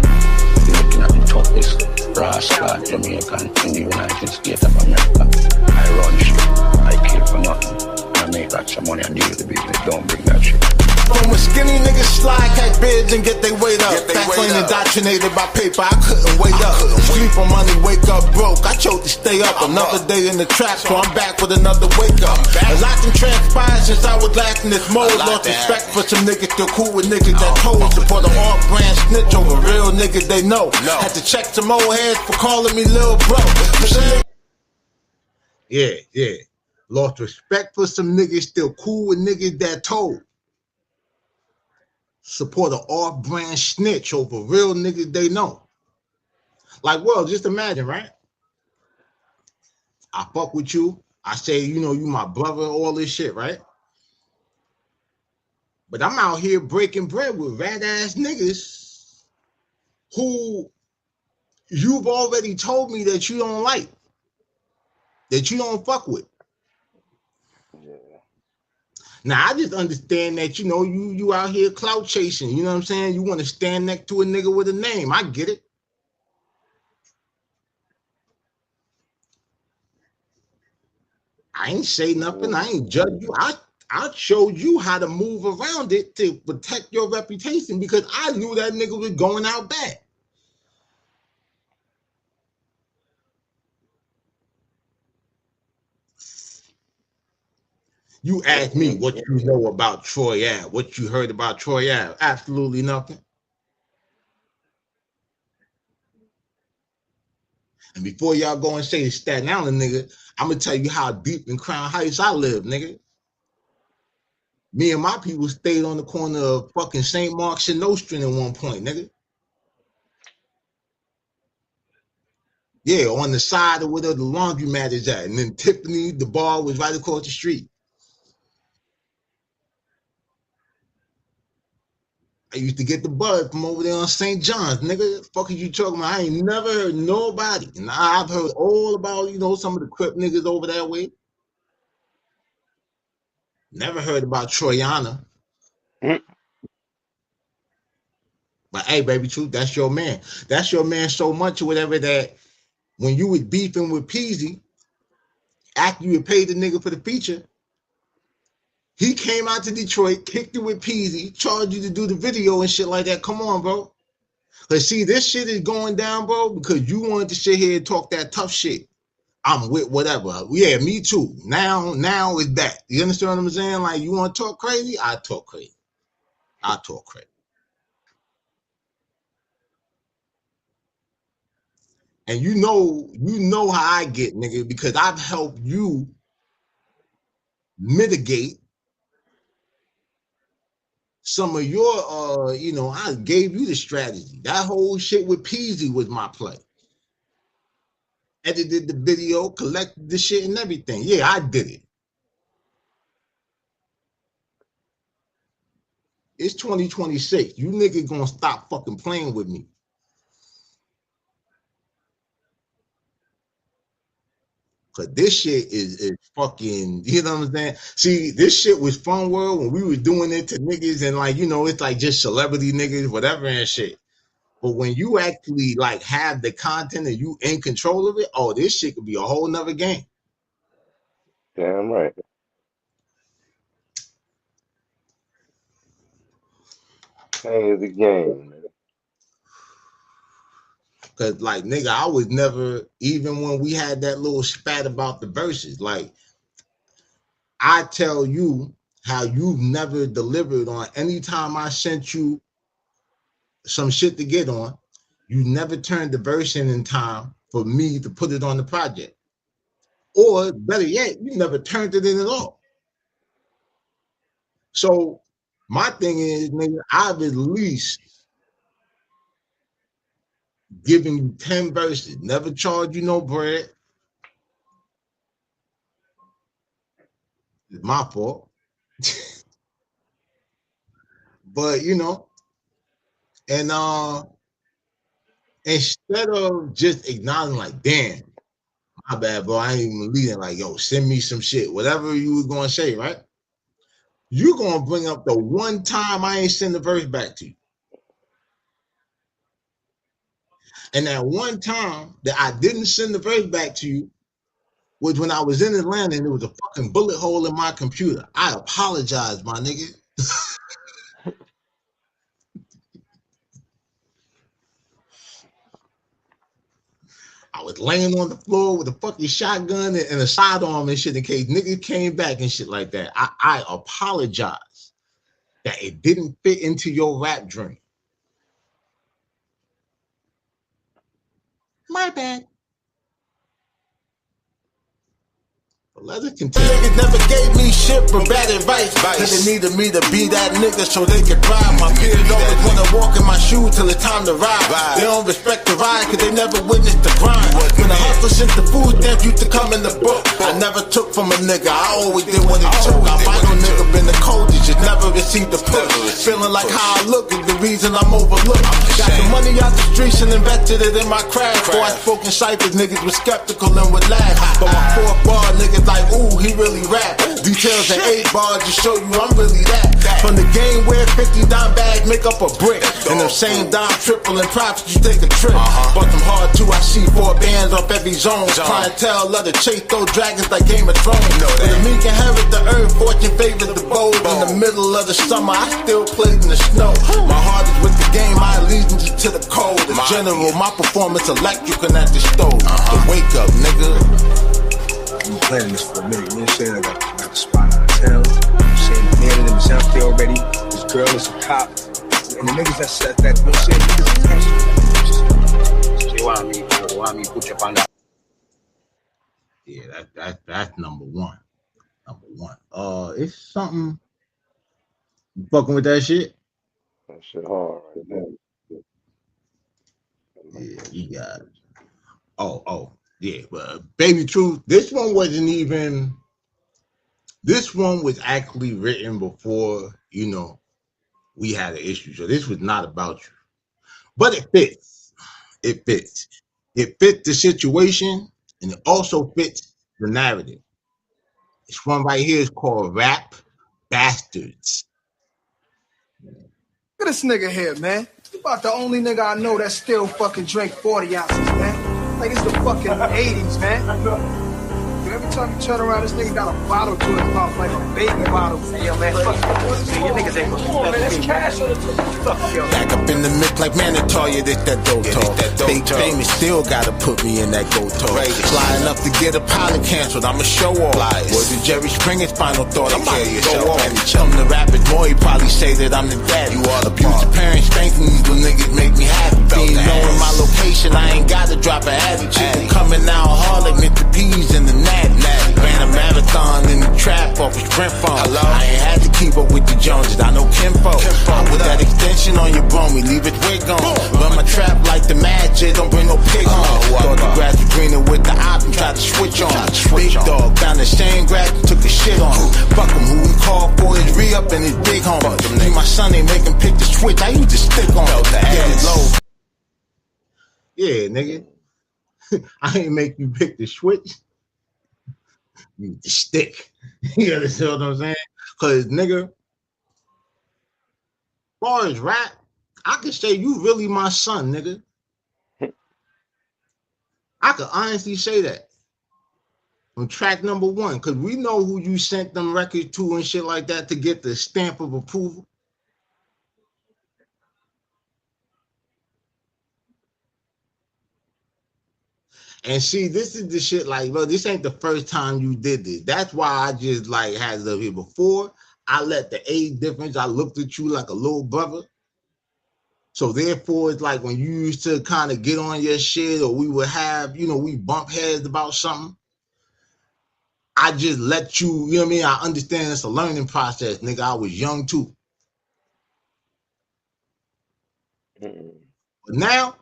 [SPEAKER 5] You're looking at the toughest rascal Jamaican in the United States of America. I run shit. I kill for nothing. I make lots of money and deal with the business. Don't bring that shit.
[SPEAKER 1] From when skinny niggas slide, catch bids and get their weight up. Back when indoctrinated by paper, I couldn't wait up. Sleep on money, wake up broke. I chose to stay up. Another day in the trap, so I'm back with another wake up. A lot can transpire since I was last in this mode. Lost respect for some niggas still cool with niggas that told. Support an off-brand snitch over real niggas they know. Had to check some old heads for calling me Lil Bro.
[SPEAKER 4] Yeah. Lost respect for some niggas still cool with niggas that told. Support an off-brand snitch over real niggas they know. Like, well, just imagine, right? I fuck with you. I say, you know, you my brother, all this shit, right? But I'm out here breaking bread with rat-ass niggas who you've already told me that you don't like, that you don't fuck with. Now, I just understand that, you know, you out here clout chasing, you know what I'm saying? You want to stand next to a nigga with a name. I get it. I ain't say nothing. I ain't judge you. I showed you how to move around it to protect your reputation because I knew that nigga was going out bad. You asked me what you know about Troy Ave, what you heard about Troy Ave. Absolutely nothing. And before y'all go and say the Staten Island nigga, I'm gonna tell you how deep in Crown Heights I live, nigga. Me and my people stayed on the corner of fucking St. Mark's and Nostrand at one point, nigga. Yeah, on the side of where the laundromat is at. And then Tiffany, the bar was right across the street. I used to get the bud from over there on St. John's, nigga. The fuck are you talking about? I ain't never heard nobody. And I've heard all about, you know, some of the Crip niggas over that way. Never heard about Troyana. But hey, baby, truth, that's your man. That's your man so much or whatever that when you was beefing with Peasy, after you had paid the nigga for the feature, he came out to Detroit, kicked it with Peasy, charged you to do the video and shit like that. Come on, bro. Let's see, this shit is going down, bro, because you wanted to sit here and talk that tough shit. I'm with whatever. Yeah, me too. Now it's that. You understand what I'm saying? Like, you want to talk crazy? I talk crazy. I talk crazy. And you know how I get, nigga, because I've helped you mitigate some of your, I gave you the strategy. That whole shit with Peasy was my play. Edited the video, collected the shit and everything. Yeah, I did it. It's 2026. You niggas gonna stop fucking playing with me. Cause this shit is fucking, you know what I'm saying? See, this shit was Fun World when we were doing it to niggas and like, you know, it's like just celebrity niggas, whatever and shit. But when you actually like have the content and you in control of it, oh, this shit could be a whole nother game.
[SPEAKER 3] Damn right. Playing the game, man.
[SPEAKER 4] Cause like nigga, I was never, even when we had that little spat about the verses, like I tell you how you've never delivered on any time I sent you some shit to get on, you never turned the verse in time for me to put it on the project. Or better yet, you never turned it in at all. So my thing is, nigga, I've at least giving you 10 verses, never charged you no bread. It's my fault. But you know, and instead of just acknowledging like, damn, my bad, bro, I ain't even leading, like, yo, send me some shit, whatever you was gonna say, right? You're gonna bring up the one time I ain't send the verse back to you. And that one time that I didn't send the verse back to you was when I was in Atlanta and there was a fucking bullet hole in my computer. I apologize, my nigga. I was laying on the floor with a fucking shotgun and a sidearm and shit in case niggas came back and shit like that. I apologize that it didn't fit into your rap dream. My bad. Let it continue.
[SPEAKER 1] Niggas never gave me shit but bad advice. Cause they needed me to be that nigga so they could thrive. My peers always wanna walk in my shoes till it's time to ride. They don't respect the ride cause they never witnessed the grind. When the hustle sent the food stamps used to come in the book. I never took from a nigga, I always did what it took. I fight on nigga been the coldest, just never received the push. Feeling like how I look is the reason I'm overlooked. Got the money out the streets and invested it in my craft. Before I spoke in ciphers, niggas was skeptical and would laugh. But my fourth bar niggas like, ooh, he really rap. Details in 8 bars to show you I'm really that. From the game where 50 dime bags make up a brick. And them same dime triple and profits, you take a trip. But them hard too, I see 4 bands off every zone. Clientele love to chase those dragons like Game of Thrones. When the meek inherit the earth, fortune favored the bold. In the middle of the summer, I still played in the snow. My heart is with the game, my allegiance to the cold. In general, my performance electric and at the stove. So wake up, nigga.
[SPEAKER 8] I've been planning this for a minute. You know what I'm saying? I got the spot out of town. I'm saying the man in himself there already. This girl is a cop. And the niggas that said that, you know what I'm saying? Niggas
[SPEAKER 5] So you want me to put you up on that?
[SPEAKER 4] Yeah, that's number one. Number one. It's something You fucking with that shit?
[SPEAKER 3] That shit hard right there. I like
[SPEAKER 4] Yeah,
[SPEAKER 3] that
[SPEAKER 4] you
[SPEAKER 3] shit.
[SPEAKER 4] got it. Oh, yeah. But Baby Truth, this one wasn't even. This one was actually written before we had an issue. So this was not about you, but it fits. It fits. It fits the situation, and it also fits the narrative. This one right here is called Rap Bastards.
[SPEAKER 8] Look at this nigga here, man. You about the only nigga I know that still fucking drink 40 ounces, man. Like it's the fucking 80s, man. Every time you turn around, this nigga got a bottle to his mouth like a baby bottle. Yeah, man, fuck you. Niggas ain't gonna man, there's cash on the fuck, yo.
[SPEAKER 1] Back up in the mix like mandatory, this that dope talk. Big famous still gotta put me in that go talk. Flying up to get a pilot canceled, I'm a show off. Was it Jerry Springer's final thought? I'm about to go off. Come to rappers, boy, he probably say that I'm the dad. You all abuse your parents, spanking these little niggas make me happy. Being knowing my location, I ain't gotta drop an attitude. Coming out hard like Mr. P's in the natty. Ran a marathon in the trap off a sprint phone. I ain't had to keep up with the Joneses, I know Kimbo. I with that extension on your bone, we leave it wig on. Run my trap like the magic, don't bring no pig home. Thought the grass was greener with the op and tried to switch on. Big dog found the same grass and took a shit on him. Fuck him, who we call for his re-up and his big home. Me, my son ain't make him pick the switch, I used to stick on it. Get it low.
[SPEAKER 4] Yeah, nigga. I ain't make you pick the switch. You the stick. You understand what I'm saying? Cause nigga, as far as rap, I can say you really my son, nigga. I could honestly say that. On track number 1, cause we know who you sent them records to and shit like that to get the stamp of approval. And see, this is the shit like, bro, this ain't the first time you did this. That's why I just like had it up here before. I let the age difference, I looked at you like a little brother. So therefore, it's like when you used to kind of get on your shit or we would have, we bump heads about something. I just let you, you know what I mean? I understand it's a learning process, nigga. I was young too. But now,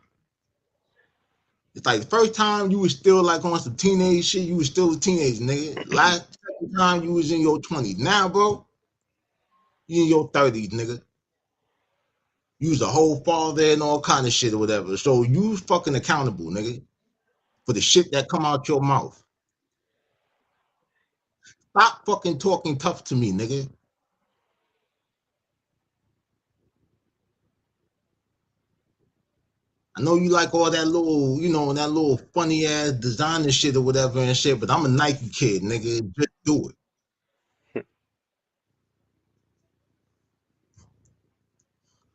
[SPEAKER 4] it's like the first time you was still like on some teenage shit, you was still a teenager, nigga. Last time you was in your 20s. Now, bro, you in your 30s, nigga. You was a whole father and all kind of shit or whatever. So you fucking accountable, nigga, for the shit that come out your mouth. Stop fucking talking tough to me, nigga. I know you like all that little, that little funny ass designer shit or whatever and shit, but I'm a Nike kid, nigga. Just do it.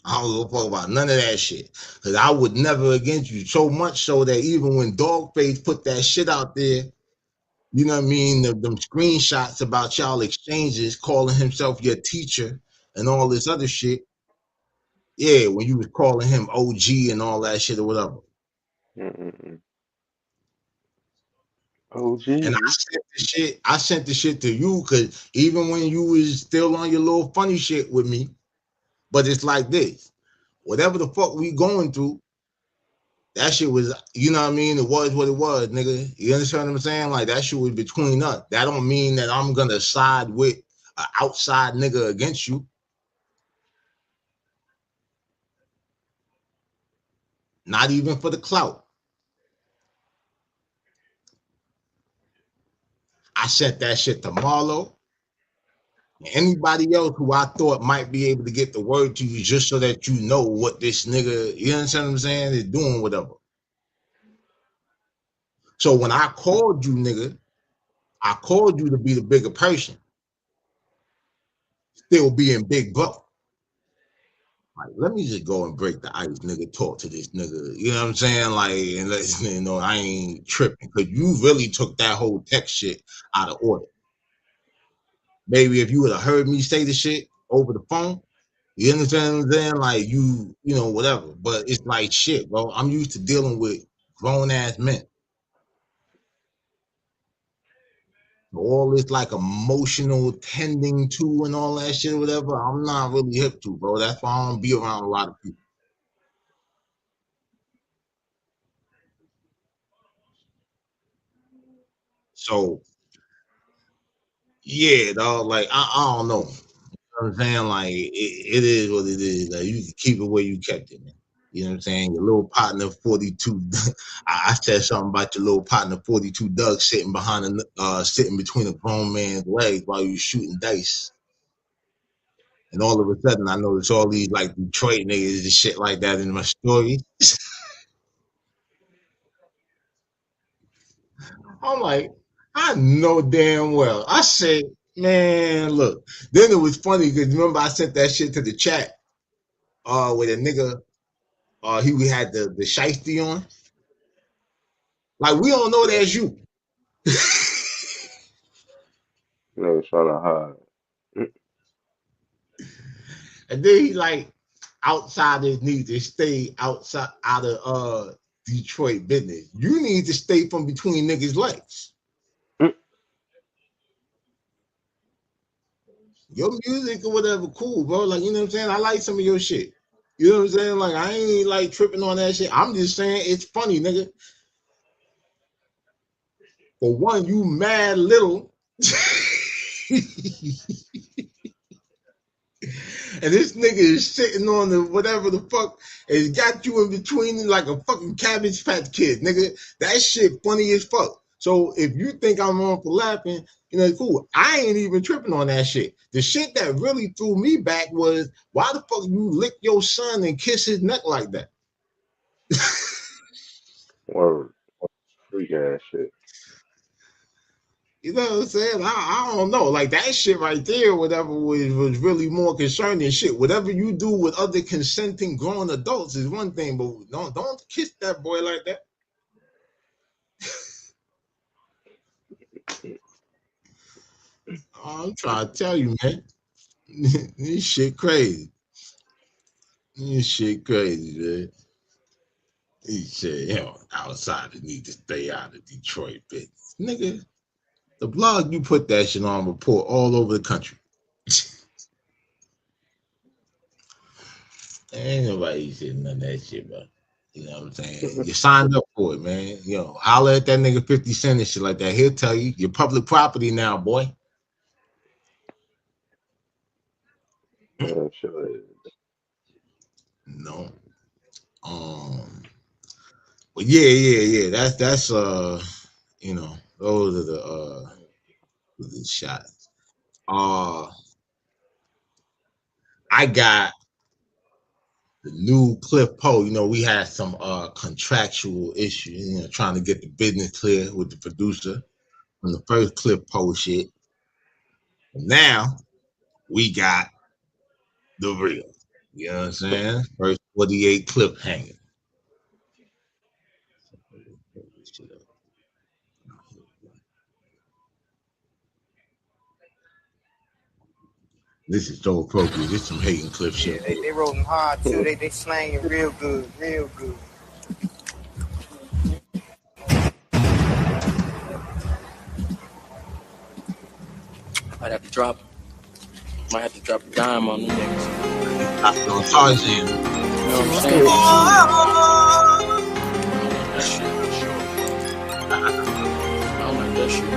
[SPEAKER 4] I don't give a fuck about none of that shit. Cause I would never against you, so much so that even when Dogface put that shit out there, you know what I mean, them screenshots about y'all exchanges, calling himself your teacher and all this other shit. Yeah, when you was calling him OG and all that shit or whatever.
[SPEAKER 3] OG.
[SPEAKER 4] And I sent the shit to you because even when you was still on your little funny shit with me, but it's like this. Whatever the fuck we going through, that shit was, you know what I mean? It was what it was, nigga. You understand what I'm saying? Like, that shit was between us. That don't mean that I'm gonna side with an outside nigga against you. Not even for the clout. I sent that shit to Marlo. Anybody else who I thought might be able to get the word to you just so that you know what this nigga, you understand what I'm saying, is doing, whatever. So when I called you, nigga, I called you to be the bigger person. Still being big buck. Like, let me just go and break the ice, nigga, talk to this nigga. You know what I'm saying? Like, and let I ain't tripping. Because you really took that whole text shit out of order. Maybe if you would have heard me say the shit over the phone, you understand what I'm saying? Like, you know, whatever. But it's like shit, bro. I'm used to dealing with grown-ass men. all this like emotional tending to and all that shit, or whatever, I'm not really hip to, bro. That's why I don't be around a lot of people. So yeah, dog, like I don't know. You know what I'm saying? Like it is what it is. Like, you can keep it where you kept it, man. You know what I'm saying? Your little partner 42. I said something about your little partner 42 Doug sitting behind sitting between a grown man's legs while you shooting dice. And all of a sudden I noticed all these like Detroit niggas and shit like that in my story. I'm like, I know damn well. I said, man, look. Then it was funny because remember I sent that shit to the chat with a nigga he had the shiesty on. Like, we don't know that's you.
[SPEAKER 3] Nigga trying to hide.
[SPEAKER 4] And then he like, outsiders need to stay outside out of Detroit business. You need to stay from between niggas' legs. Your music or whatever, cool, bro. Like, you know what I'm saying? I like some of your shit. You know what I'm saying? Like, I ain't like tripping on that shit. I'm just saying it's funny, nigga. For one, you mad little. And this nigga is sitting on the whatever the fuck and got you in between like a fucking Cabbage Patch Kid, nigga. That shit funny as fuck. So if you think I'm wrong for laughing, you know, cool. I ain't even tripping on that shit. The shit that really threw me back was, why the fuck you lick your son and kiss his neck like that?
[SPEAKER 3] Word. Freak ass shit.
[SPEAKER 4] You know what I'm saying? I don't know. Like, that shit right there, whatever, was really more concerning shit. Whatever you do with other consenting grown adults is one thing, but don't kiss that boy like that. I'm trying to tell you, man. This shit crazy. This shit crazy, man. He said, outsiders need to stay out of Detroit business. Nigga, the blog you put that shit on report all over the country. Ain't nobody saying none of that shit, bro. You know what I'm saying? You signed up for it, man. Holler at that nigga 50 Cent and shit like that. He'll tell you, you're public property now, boy.
[SPEAKER 3] Yeah, sure.
[SPEAKER 4] No. But yeah. That's those are the shots. I got the new Cliff Poe. We had some contractual issues, trying to get the business clear with the producer on the first Cliff Poe shit. And now we got the real. You know what I'm saying? First 48 clip hanging. This is so appropriate. This is some hating clip shit.
[SPEAKER 9] Yeah, they rolling hard too. They slanging real good.
[SPEAKER 10] Might have to drop a dime on them niggas.
[SPEAKER 4] That's on Tarzan.
[SPEAKER 10] You know what I'm saying? That shit for sure. I don't like that shit.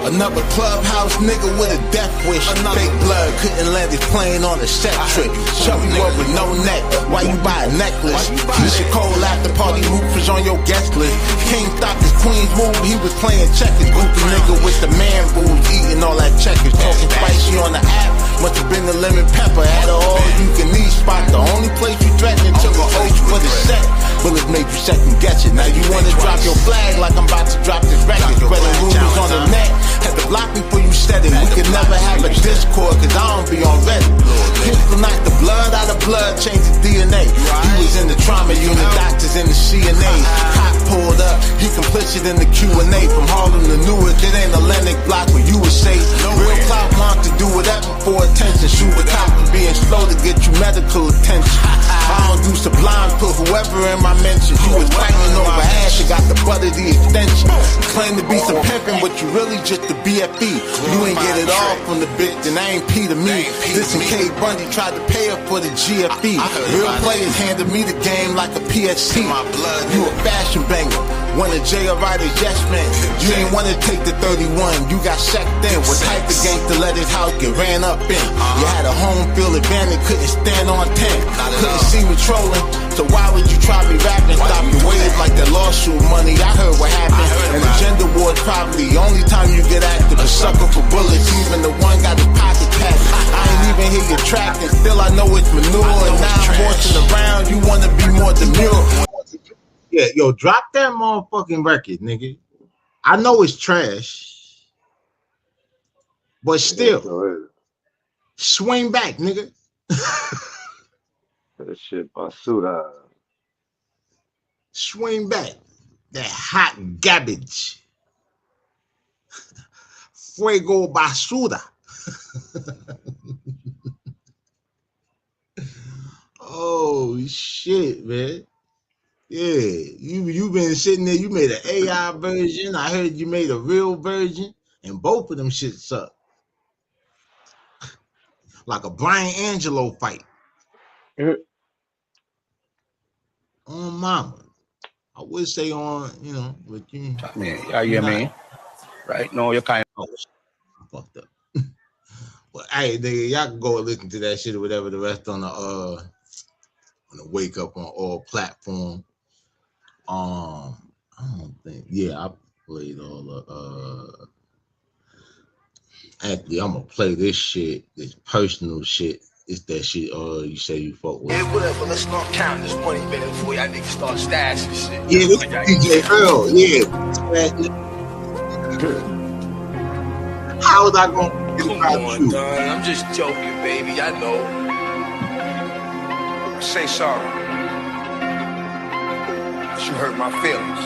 [SPEAKER 1] Another clubhouse nigga with a death wish. Fake blood couldn't land his plane on a set trip. Shove you up with no neck. Why you buy a necklace? Keisha Cole after party hoopers on your guest list. King stopped his queen's move. He was playing checkers. Goofy nigga with the man boobs, eating all that checkers. Talking spicy on the app. Must have been the lemon pepper. Had a all you can eat spot. The only place you threatening till we hold you for the set. Bullets make you second guess it. Now you wanna drop your flag like I'm about to drop this record. Spreading rumors on the net. Had to block me before you said it. We could never have a Discord, cause I don't be on Reddit. Pistol knocked the blood out of blood, changed the DNA. He was in the trauma unit, doctors in the CNA. Cop pulled up, he complicit in the Q&A. From Harlem to Newark, it ain't Atlantic block where you was safe. Real clout want to do whatever for attention. Shoot a cop for being slow to get you medical attention. I don't do sublime, put whoever in my mentions. You was fighting over ass, you got the butter the extension. You claim to be some pimpin', but you really just a BFE. You ain't get it all from the bitch, and I ain't P to me. This and K Bundy tried to pay her for the GFE. Real players handed me the game like a PSC. You a fashion banger. When a J or writer's yes man, you ain't wanna take the 31, you got checked in. What type of gangster let his house get ran up in? You had a home field advantage, couldn't stand on 10. Couldn't see me trolling, so why would you try me rapping? Stop your waves like that lawsuit money, I heard what happened. And the gender war's probably the only time you get active. A sucker for bullets, even the one got his pocket packed. I ain't even hear your track, and still I know it's manure. And now I'm horsing around, you wanna be more demure.
[SPEAKER 4] Yeah, yo, drop that motherfucking record, nigga. I know it's trash, but still, swing back, nigga.
[SPEAKER 3] That shit basura.
[SPEAKER 4] Swing back. That hot garbage. Fuego basura. Oh shit, man. Yeah, you been sitting there. You made an AI version. I heard you made a real version, and both of them shit suck. Like a Brian Angelo fight. On mama, I would say on, you know, but you.
[SPEAKER 5] Yeah, you mean? Right? No, you kind
[SPEAKER 4] of. Oh, I fucked up. Well, hey, nigga, y'all can go and listen to that shit or whatever. The rest on the wake up on all platform. I don't think. Yeah, I played all the. Actually, I'm gonna play this shit. This personal shit. It's that shit. You say you fuck with.
[SPEAKER 10] Yeah, whatever. Let's start counting this money, man, before y'all niggas start stashing shit.
[SPEAKER 4] Yeah, this DJ Earl. Yeah. How was I gonna get about you?
[SPEAKER 10] Done. I'm just joking, baby. I know. Say sorry. You hurt my feelings.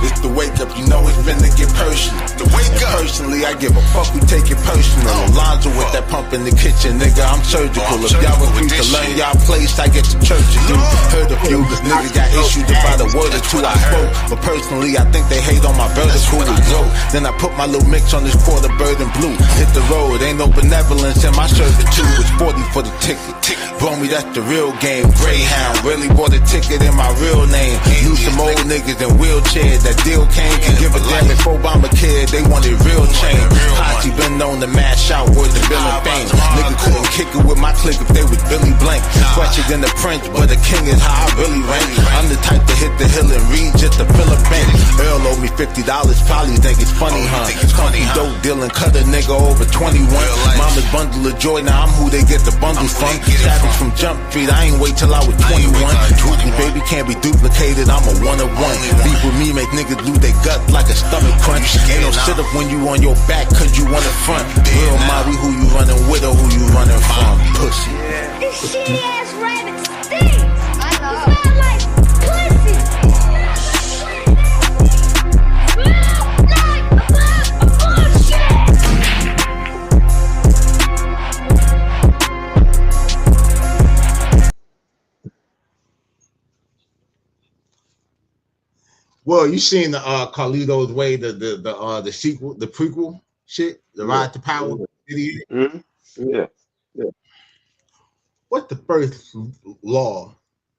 [SPEAKER 1] It's the wake up, you know it's finna get personal. The wake up. Personally, I give a fuck who take it personal. Alonzo with that pump in the kitchen, nigga, I'm surgical. If y'all refuse to learn y'all place, I get to church to do. Heard a few niggas got issued about a word or two I spoke. But personally, I think they hate on my vertical with dope. Then I put my little mix on this quarter bird and blue. Hit the road, ain't no benevolence in my servitude. It's 40 for the ticket. Bro, me, that's the real game. Greyhound, really bought a ticket in my real name. Knew some old niggas in wheelchairs. That deal came, can give a damn if Obamacare, they wanted real change. Posse been known to mash out, word to Bill and fame. Nigga couldn't kick it with my clique if they was Billy Blank. Fresher than the French, but the king is how I really rank. I'm the type to hit the hill and read just to fill a bank. Earl owed me $50, probably think it's funny, huh? Funky dope dealing, cut a nigga over 21. Mama's bundle of joy, now I'm who they get the bundles from. Savage from Jump Street, I ain't wait till I was 21. Truthfully, baby, can't be duplicated, I'm a one-of-one. Beef with me make niggas lose their gut like a stomach crunch. Ain't no sit up when you on your back, cause you wanna front. Real Molly, who you running with or who you running from? Pussy.
[SPEAKER 7] This shitty ass rabbit stinks. I know. It smells like pussy.
[SPEAKER 4] Well, you seen the Carlito's Way, the sequel, the prequel shit, the Ride to Power idiot.
[SPEAKER 3] Yeah.
[SPEAKER 4] What's the first law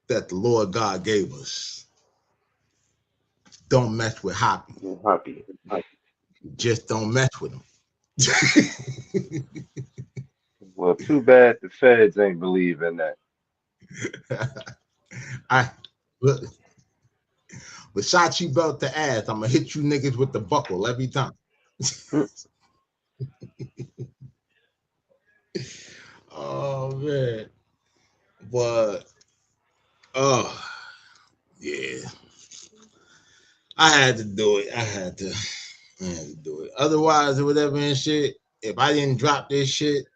[SPEAKER 4] that the Lord God gave us? Don't mess with Hoppy.
[SPEAKER 3] Hoppy.
[SPEAKER 4] Just don't mess with him.
[SPEAKER 3] Well, too bad the feds ain't believe in that.
[SPEAKER 4] Look. Versace belt to ass, I'm gonna hit you niggas with the buckle every time. Oh man. But yeah. I had to do it. I had to do it. Otherwise, or whatever and shit, if I didn't drop this shit,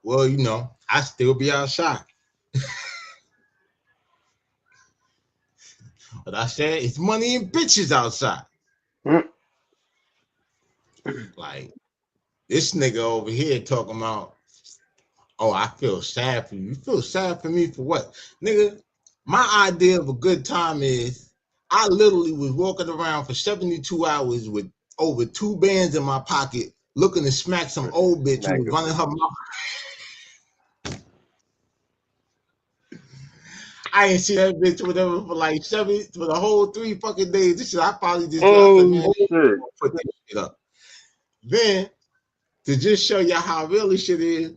[SPEAKER 4] well, you know, I'd still be outside. But I said it's money and bitches outside. Like this nigga over here talking about, oh, I feel sad for you. You feel sad for me for what? Nigga, My idea of a good time is I literally was walking around for 72 hours with over 2 bands in my pocket, looking to smack some old bitch who was
[SPEAKER 3] Smacking
[SPEAKER 4] running her
[SPEAKER 3] bitches.
[SPEAKER 4] mouth. I ain't see that bitch or whatever for like for the whole 3 fucking days. This shit, I probably just I said,
[SPEAKER 3] Oh
[SPEAKER 4] man,
[SPEAKER 3] shit.
[SPEAKER 4] put this shit up. Then to just show y'all how real this shit is,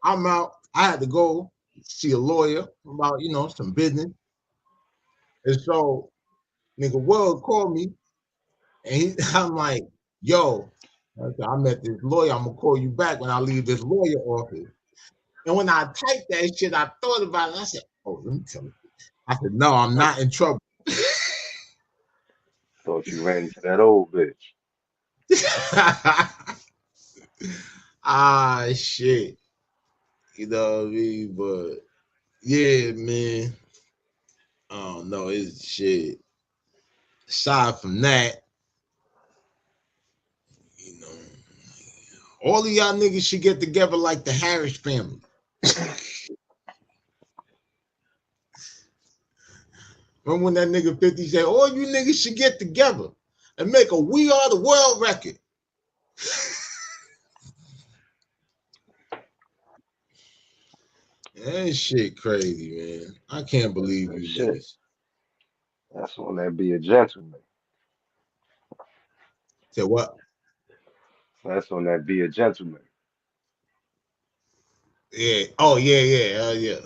[SPEAKER 4] I'm out. I had to go see a lawyer about, some business. And so nigga Will called me and I'm like, yo, I met this lawyer. I'm gonna call you back when I leave this lawyer office. And when I typed that shit, I thought about it. I said, oh, let me tell you. I said, no, I'm not in trouble.
[SPEAKER 3] Thought you ran into that old bitch.
[SPEAKER 4] Ah, shit. You know what I mean? But yeah, man. I don't know. It's shit. Aside from that, you know, all of y'all niggas should get together like the Harris family. Remember when that nigga 50 said, all you niggas should get together and make a We Are the World record. That shit crazy, man. I can't
[SPEAKER 3] That's
[SPEAKER 4] believe
[SPEAKER 3] that
[SPEAKER 4] you
[SPEAKER 3] shit.
[SPEAKER 4] niggas.
[SPEAKER 3] That's when that be a gentleman.
[SPEAKER 4] Say what?
[SPEAKER 3] That's when that be a gentleman.
[SPEAKER 4] Yeah. Oh, yeah. Yeah.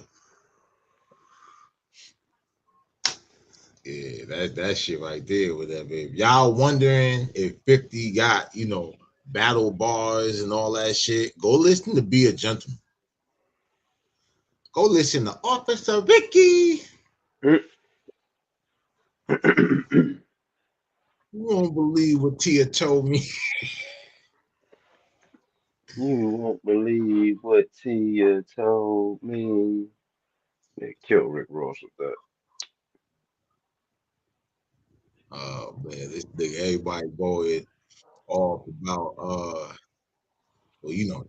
[SPEAKER 4] Yeah, that shit right there, whatever. If y'all wondering if 50 got, battle bars and all that shit, go listen to Be a Gentleman. Go listen to Officer Ricky. You won't believe what Tia told me.
[SPEAKER 3] You won't believe what Tia told me. They killed Rick Ross with that.
[SPEAKER 4] Oh man, this nigga, everybody going off about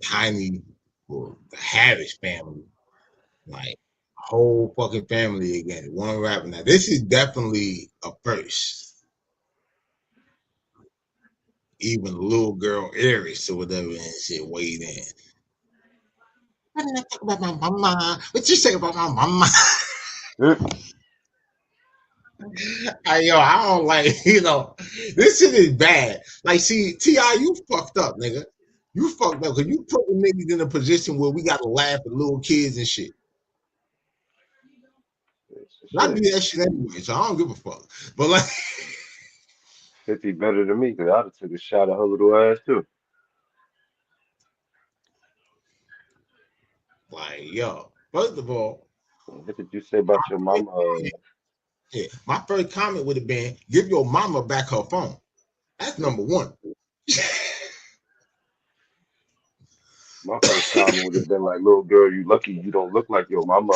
[SPEAKER 4] Tiny, well, the Harris family, like whole fucking family again. One rapper. Now this is definitely a first. Even the little girl Aries or whatever and shit weighed in. Why didn't I talk about my mama? What you say about my mama? I don't like, this shit is bad. Like, see, T.I., you fucked up, nigga. You fucked up because you put the niggas in a position where we got to laugh at little kids and shit. I do
[SPEAKER 3] Shit.
[SPEAKER 4] that shit anyway, so I don't give a fuck. But, like,
[SPEAKER 3] 50 better than me because I'd have took a shot at her little ass too.
[SPEAKER 4] yo, first of all,
[SPEAKER 3] What did you say about your mama?
[SPEAKER 4] my first comment would have been, give your mama back her phone. That's number one.
[SPEAKER 3] My first comment would have been like, little girl, you lucky you don't look like your mama.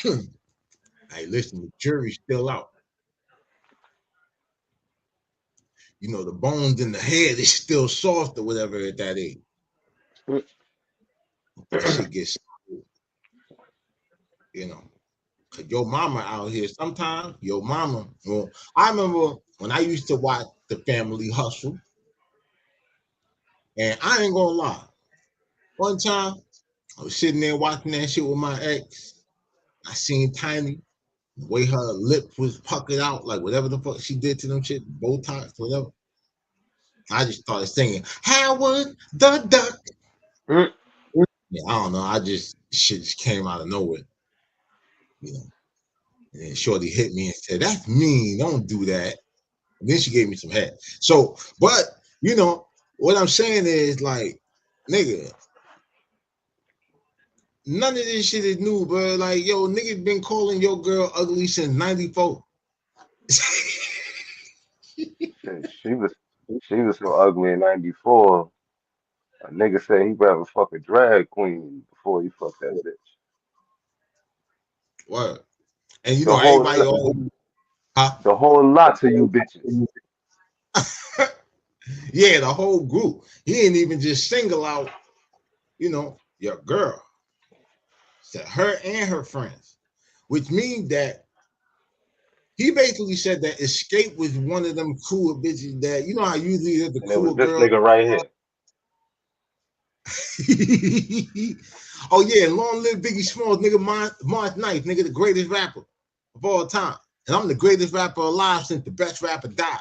[SPEAKER 4] Hey, listen, the jury's still out. The bones in the head is still soft or whatever at that age. That shit gets, cause your mama out here. Sometimes your mama. Well, I remember when I used to watch The Family Hustle, and I ain't gonna lie. One time I was sitting there watching that shit with my ex. I seen Tiny, the way her lip was puckered out, like whatever the fuck she did to them shit, Botox, whatever. I just started singing Howard the Duck. Yeah, I don't know. Shit just came out of nowhere, you know. And then Shorty hit me and said, "That's mean. Don't do that." And then she gave me some head. So, but what I'm saying is like, nigga, none of this shit is new, bro. Like, yo, niggas been calling your girl ugly since '94.
[SPEAKER 3] Shit, she was so ugly in '94. A nigga said he'd rather fuck a drag queen before he fuck that bitch.
[SPEAKER 4] What? And
[SPEAKER 3] The whole
[SPEAKER 4] everybody
[SPEAKER 3] lot,
[SPEAKER 4] always, huh?
[SPEAKER 3] the whole lot to you bitches.
[SPEAKER 4] Yeah, the whole group. He ain't even just single out, your girl. Said her and her friends. which means that he basically said that Escape was one of them cool bitches that, you know how usually there's the
[SPEAKER 3] And it was
[SPEAKER 4] cool
[SPEAKER 3] this
[SPEAKER 4] girl.
[SPEAKER 3] nigga right here.
[SPEAKER 4] Oh yeah, long live Biggie Smalls, nigga. March 9th, nigga, the greatest rapper of all time. And I'm the greatest rapper alive since the best rapper died.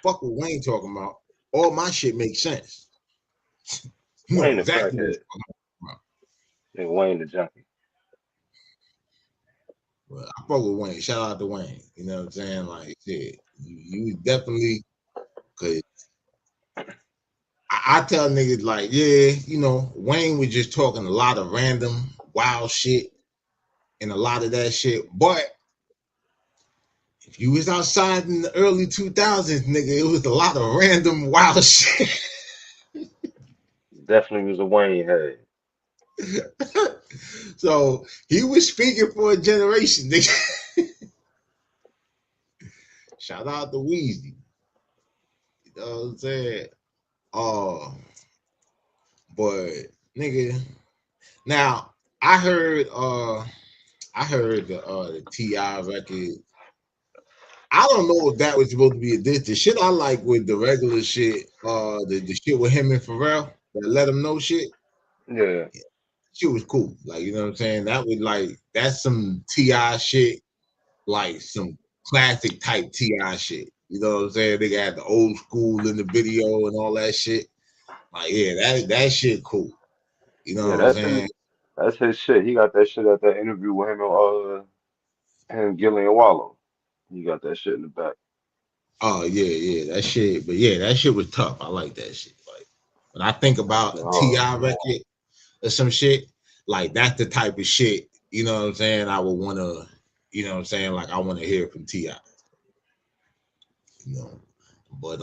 [SPEAKER 4] Fuck what Wayne talking about. All my shit makes sense. You know
[SPEAKER 3] Wayne the
[SPEAKER 4] exactly what
[SPEAKER 3] crackhead.
[SPEAKER 4] I'm talking about.
[SPEAKER 3] Nigga Wayne the junkie.
[SPEAKER 4] Well, I fuck with Wayne. Shout out to Wayne. You know what I'm saying? Like, shit, you definitely could. I tell niggas like, yeah, you know, Wayne was just talking a lot of random wild shit and a lot of that shit. But if you was outside in the early 2000s, nigga, it was a lot of random wild shit.
[SPEAKER 3] Definitely was a Wayne head.
[SPEAKER 4] So he was speaking for a generation, nigga. Shout out to Weezy. You know what I'm saying? Uh, but nigga, now I heard the T.I. record. I don't know if that was supposed to be a diss. The shit I like with the regular shit, the shit with him and Pharrell, that let him know shit.
[SPEAKER 3] Yeah.
[SPEAKER 4] Shit was cool. Like, you know what I'm saying? That was like, that's some T.I. shit, like some classic type T.I. shit. You know what I'm saying? They got the old school in the video and all that shit. Like, yeah, that shit cool. You know
[SPEAKER 3] Yeah,
[SPEAKER 4] what I'm
[SPEAKER 3] that's his
[SPEAKER 4] saying?
[SPEAKER 3] that's his shit. He got that shit at that interview with him and Gillian Wallow. He got that shit in the back.
[SPEAKER 4] Oh yeah, that shit. But yeah, that shit was tough. I like that shit. Like when I think
[SPEAKER 3] That
[SPEAKER 4] about
[SPEAKER 3] shit
[SPEAKER 4] a
[SPEAKER 3] hard.
[SPEAKER 4] T.I. record or some shit, like that's the type of shit, you know what I'm saying, I would wanna, you know what I'm saying, like I wanna hear from T.I. You know. But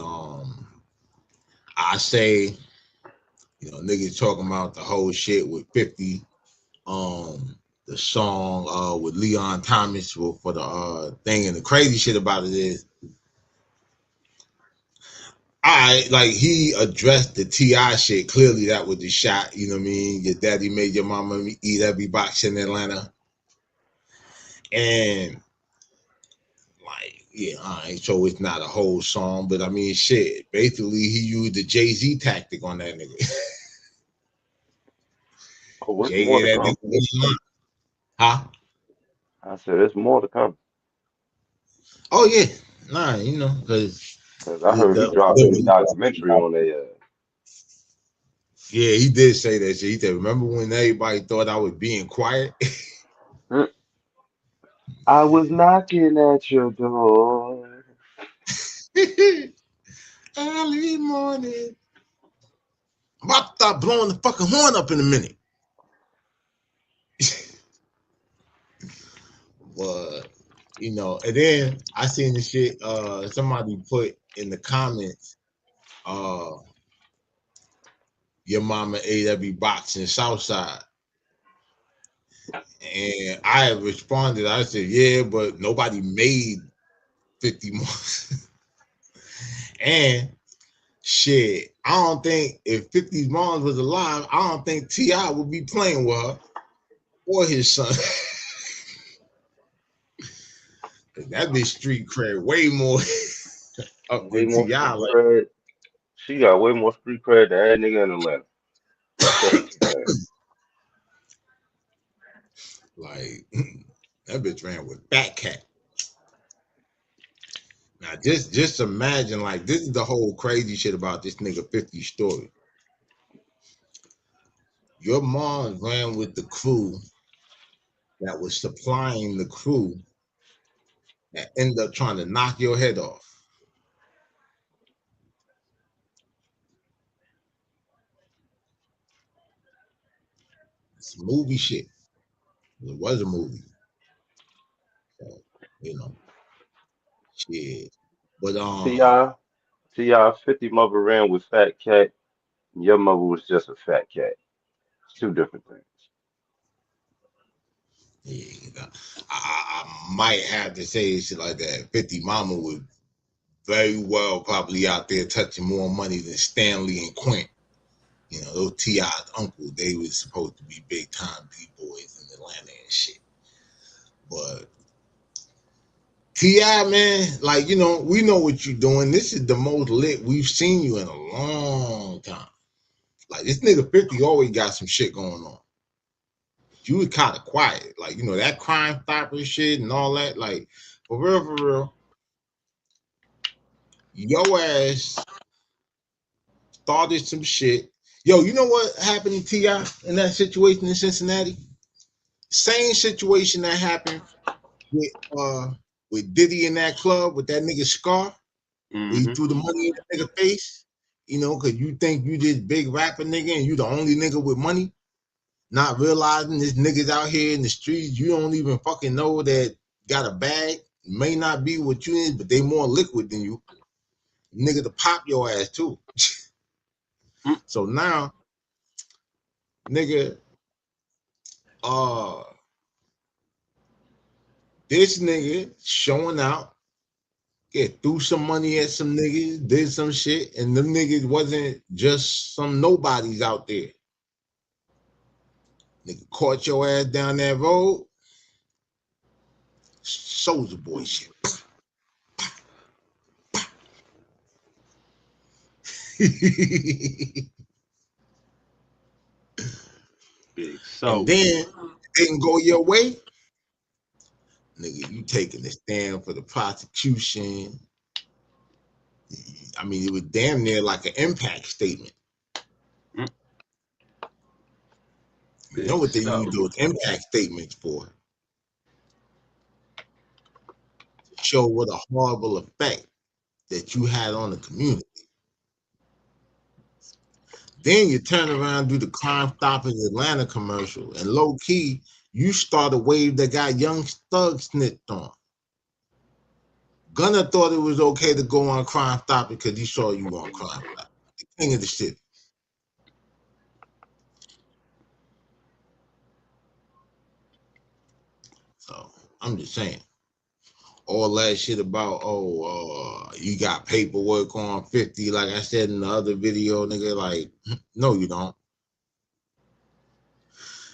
[SPEAKER 4] I say, you know, niggas talking about the whole shit with 50, the song with Leon Thomas for the thing, and the crazy shit about it is like he addressed the T.I. shit. Clearly that was the shot, you know what I mean? Your daddy made your mama eat every box in Atlanta. And like, yeah, all right, so it's not a whole song, but I mean shit. Basically he used the Jay-Z tactic on that nigga.
[SPEAKER 3] Oh, what's
[SPEAKER 4] Jay
[SPEAKER 3] more
[SPEAKER 4] gave
[SPEAKER 3] to
[SPEAKER 4] that
[SPEAKER 3] come?
[SPEAKER 4] nigga one line. Huh?
[SPEAKER 3] I said there's more to come.
[SPEAKER 4] Oh yeah. Nah, you know, because
[SPEAKER 3] Cause I heard he dropping a documentary on their
[SPEAKER 4] yeah, he did say that shit. He said, remember when everybody thought I was being quiet?
[SPEAKER 3] I was knocking at your door.
[SPEAKER 4] Early morning. I'm about to start blowing the fucking horn up in a minute. But you know, and then I seen the shit somebody put in the comments, uh your mama ate every box in Southside. And I responded, I said, yeah, but nobody made 50 more. And shit, I don't think if 50's mom was alive, I don't think T.I. would be playing with her or his son. That bitch street cred way more up
[SPEAKER 3] Way
[SPEAKER 4] than
[SPEAKER 3] more
[SPEAKER 4] T.I.
[SPEAKER 3] street
[SPEAKER 4] Like,
[SPEAKER 3] cred. She got way more street cred than that nigga in Atlanta. That's what I'm saying.
[SPEAKER 4] like that bitch ran with Fat Cat. Now just imagine, like, this is the whole crazy shit about this nigga 50 story. Your mom ran with the crew that was supplying the crew that ended up trying to knock your head off. It's movie shit. It was a movie. So, you know, shit. But
[SPEAKER 3] T.I. T.I. 50 mother ran with Fat Cat. Your mother was just a fat cat. It's two different things.
[SPEAKER 4] yeah, I might have to say shit like that. 50 mama was very well probably out there touching more money than Stanley and Quint. You know, those T.I.'s uncle, they was supposed to be big time B-boys in Atlanta and shit. But T.I., man, like, you know, we know what you're doing. This is the most lit we've seen you in a long time. Like, this nigga 50 always got some shit going on. You were kind of quiet. Like, you know, that Crime Stopper shit and all that. Like, for real, your ass started some shit. Yo, you know what happened to T.I. in that situation in Cincinnati? Same situation that happened with Diddy in that club with that nigga Scar. He threw the money in that nigga face, you know, because you think you this big rapper nigga and you the only nigga with money, not realizing this niggas out here in the streets you don't even fucking know that got a bag, may not be what you is, but they more liquid than you. Nigga to pop your ass too. So now, nigga, this nigga showing out, threw some money at some niggas, did some shit, and them niggas wasn't just some nobodies out there. Nigga caught your ass down that road. Soulja Boy shit.
[SPEAKER 3] Big so.
[SPEAKER 4] And then didn't go your way. Nigga, you taking a stand for the prosecution. I mean, it was damn near like an impact statement. You know what they use those impact statements for? To show what a horrible effect that you had on the community. Then you turn around and do the Crime Stoppers Atlanta commercial, and low key, you start a wave that got Young Thug snitched on. Gunna thought it was okay to go on Crime Stopper because he saw you on Crime Stopper. The king of the city. So I'm just saying, all that shit about you got paperwork on 50, like I said in the other video, nigga. Like, no, you don't.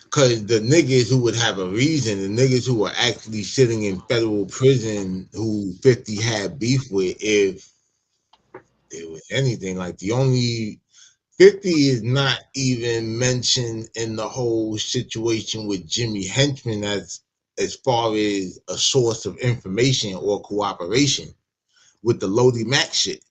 [SPEAKER 4] Cause the niggas who would have a reason, the niggas who are actually sitting in federal prison, who 50 had beef with, if it was anything, like the only 50 is not even mentioned in the whole situation with Jimmy Henchman as far as a source of information or cooperation with the Lodi Mac shit.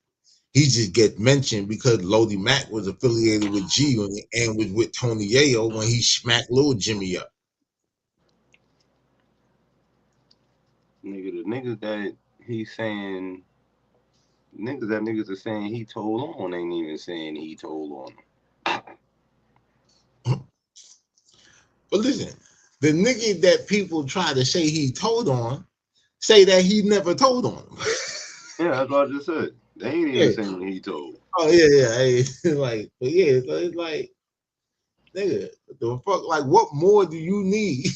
[SPEAKER 4] He just gets mentioned because Lodi Mac was affiliated with G and was with Tony Yayo when he smacked Lil Jimmy up.
[SPEAKER 3] Nigga, the niggas that he's saying, niggas are saying he told on ain't even saying he told on them.
[SPEAKER 4] But listen, the nigga that people try to say he told on, say that he never told on him.
[SPEAKER 3] Yeah, that's what I just said. They ain't even saying he told.
[SPEAKER 4] Oh yeah. Like, but yeah, so it's like, nigga, the fuck, like, what more do you need?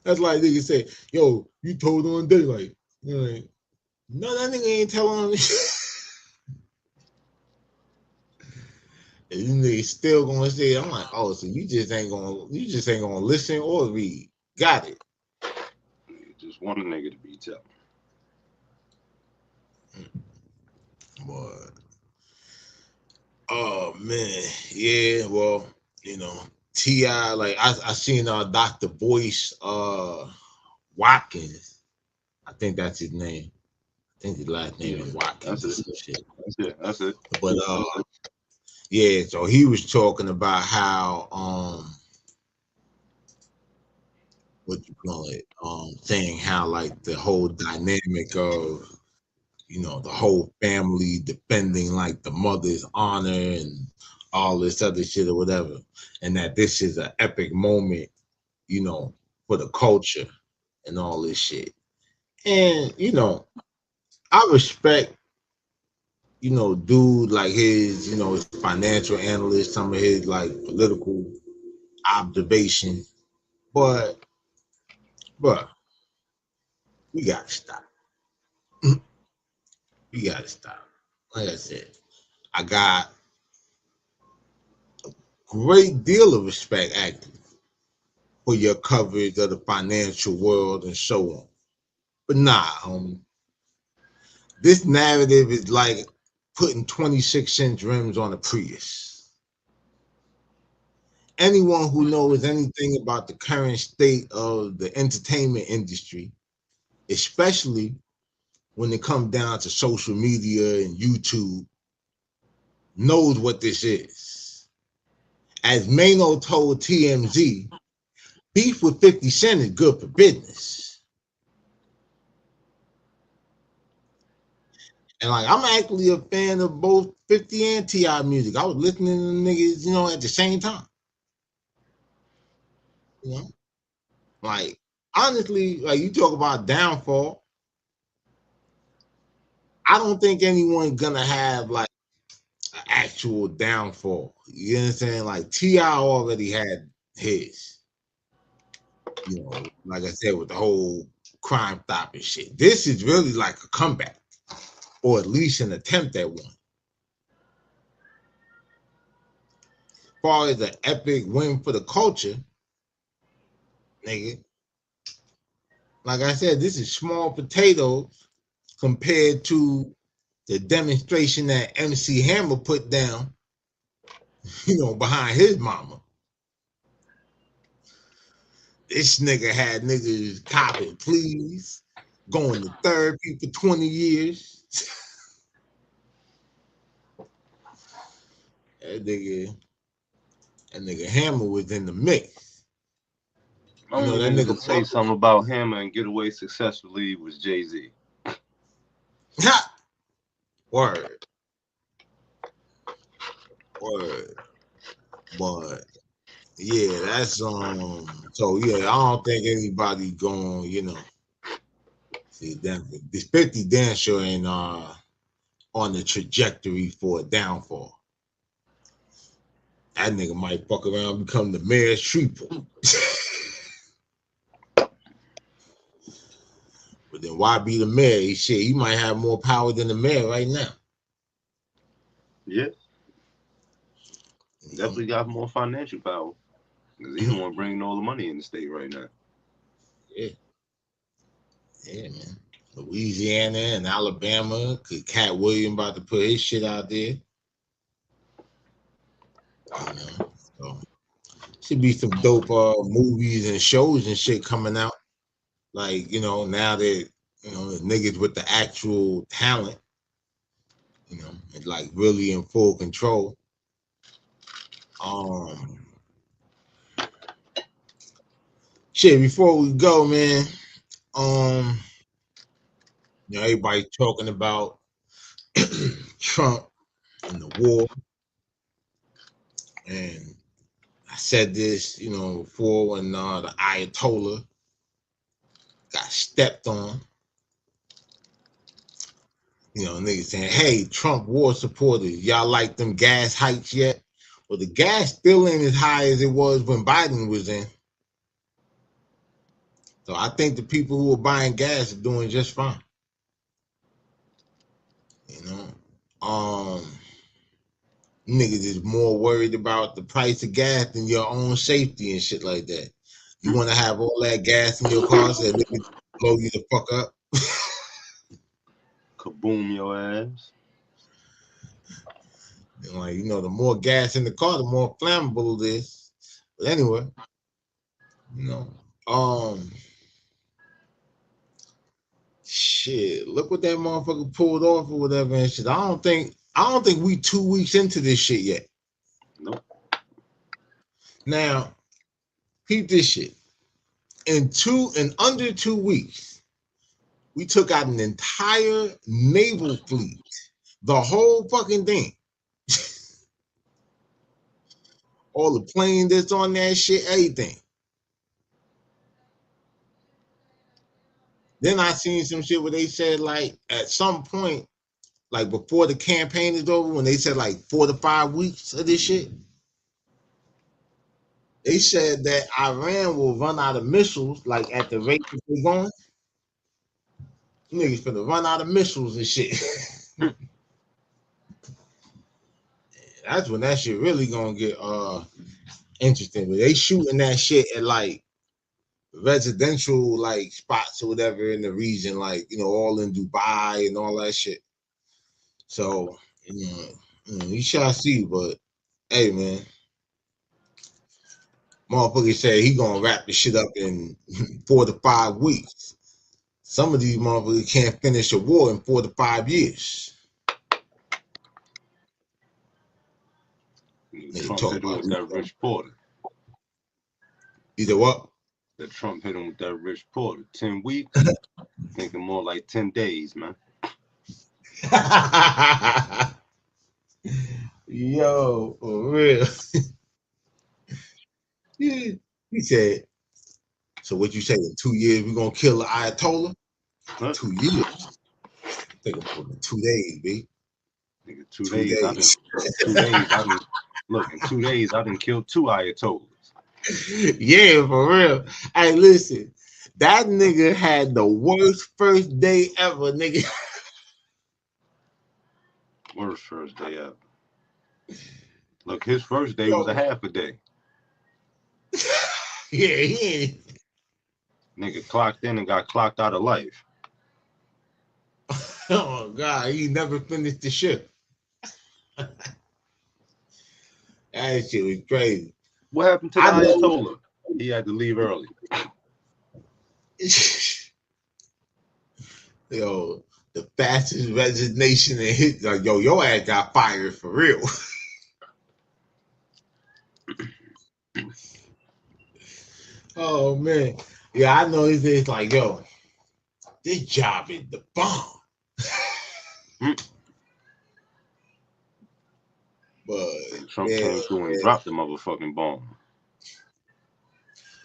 [SPEAKER 4] That's like nigga say, yo, you told on Daalight. You're like, no, that nigga ain't telling on me. And you niggas still gonna say, I'm like, oh, so you just ain't gonna listen or read. Got it.
[SPEAKER 3] Just want a nigga to be telling.
[SPEAKER 4] But oh man, yeah, well, you know, T.I., like I seen Dr. Boyce Watkins. I think that's his name. I think his last name is Watkins.
[SPEAKER 3] That's it.
[SPEAKER 4] But yeah, so he was talking about how what you call it, saying how like the whole dynamic of, you know, the whole family defending like the mother's honor and all this other shit or whatever, and that this is an epic moment, you know, for the culture and all this shit. And you know, I respect, you know, dude, like his, you know, his financial analyst, some of his like political observation, but bruh, we gotta stop. We gotta stop. Like I said, I got a great deal of respect, actually, for your coverage of the financial world and so on. But nah, homie. This narrative is like putting 26-inch rims on a Prius. Anyone who knows anything about the current state of the entertainment industry, especially when it comes down to social media and YouTube, knows what this is. As Mano told TMZ, beef with 50 Cent is good for business. And like, I'm actually a fan of both 50 and T.I. music. I was listening to them niggas, you know, at the same time. You know? Like, honestly, like you talk about downfall, I don't think anyone's gonna have like an actual downfall. You know what I'm saying? Like T.I. already had his. You know, like I said, with the whole crime stop and shit. This is really like a comeback, or at least an attempt at one. As far as an epic win for the culture, nigga, like I said, this is small potatoes compared to the demonstration that MC Hammer put down, you know, behind his mama. This nigga had niggas copping pleas, going to therapy for 20 years. That nigga Hammer was in the mix.
[SPEAKER 3] You know, that nigga say something about Hammer and get away successfully was Jay-Z.
[SPEAKER 4] Word. But yeah, that's so yeah, I don't think anybody going, you know, see that this 50 damn sure ain't on the trajectory for a downfall. That nigga might fuck around and become the mayor of Shreveport. But then why be the mayor? Shit, he might have more power than the mayor right now.
[SPEAKER 3] Yeah. Definitely got more financial power. Because he's the one bringing all the money in the state right now.
[SPEAKER 4] Yeah. Yeah, man. Louisiana and Alabama. Cat Williams about to put his shit out there. You know, so should be some dope movies and shows and shit coming out. Like, you know, now that, you know, the niggas with the actual talent, you know, and like really in full control. Shit, before we go, man, you know, everybody talking about Trump and the war. And I said this, you know, before when the Ayatollah got stepped on. You know, niggas saying, hey, Trump war supporters, y'all like them gas hikes yet? Well, the gas still ain't as high as it was when Biden was in. So I think the people who are buying gas are doing just fine. You know, niggas is more worried about the price of gas than your own safety and shit like that. You want to have all that gas in your car so that niggas blow you the fuck up?
[SPEAKER 3] Kaboom your ass.
[SPEAKER 4] And like, you know, the more gas in the car, the more flammable it is. But anyway, you know, shit, look what that motherfucker pulled off or whatever and shit. I don't think we 2 weeks into this shit yet.
[SPEAKER 3] Nope.
[SPEAKER 4] Now, peep this shit. In under 2 weeks, we took out an entire naval fleet. The whole fucking thing. All the plane that's on that shit, everything. Then I seen some shit where they said, like, at some point, like before the campaign is over, when they said like 4 to 5 weeks of this shit, they said that Iran will run out of missiles, like at the rate that they're going. Niggas finna run out of missiles and shit. That's when that shit really gonna get interesting. But they shooting that shit at like residential like spots or whatever in the region, like all in Dubai and all that shit. So we shall see. But hey, man, motherfucker said he gonna wrap the shit up in 4 to 5 weeks. Some of these motherfuckers can't finish a war in 4 to 5 years.
[SPEAKER 3] Trump hit him with that Rich Porter.
[SPEAKER 4] Either what?
[SPEAKER 3] That Trump hit him with that Rich Porter. 10 weeks? Thinking more like 10 days, man.
[SPEAKER 4] Yo, for real. Yeah. He said, so what you say, in 2 years we're gonna kill the Ayatollah?
[SPEAKER 3] Huh?
[SPEAKER 4] 2 years. Think about it, 2 days, B.
[SPEAKER 3] Nigga, 2 days. I done look, in 2 days I done killed 2 Ayatollahs.
[SPEAKER 4] Yeah, for real. Hey, listen, that nigga had the worst first day ever, nigga.
[SPEAKER 3] Worst first day ever. Look, his first day was a half a day.
[SPEAKER 4] Yeah, he ain't.
[SPEAKER 3] Nigga clocked in and got clocked out of life.
[SPEAKER 4] Oh God, he never finished the shift. That shit was crazy.
[SPEAKER 3] What happened to the Ayatollah? He had to leave early.
[SPEAKER 4] Yo, the fastest resignation and hit. Like, yo, your ass got fired for real. Oh man, yeah, I know. It's like, yo, this job is the bomb. But
[SPEAKER 3] Trump came through and dropped the motherfucking bomb.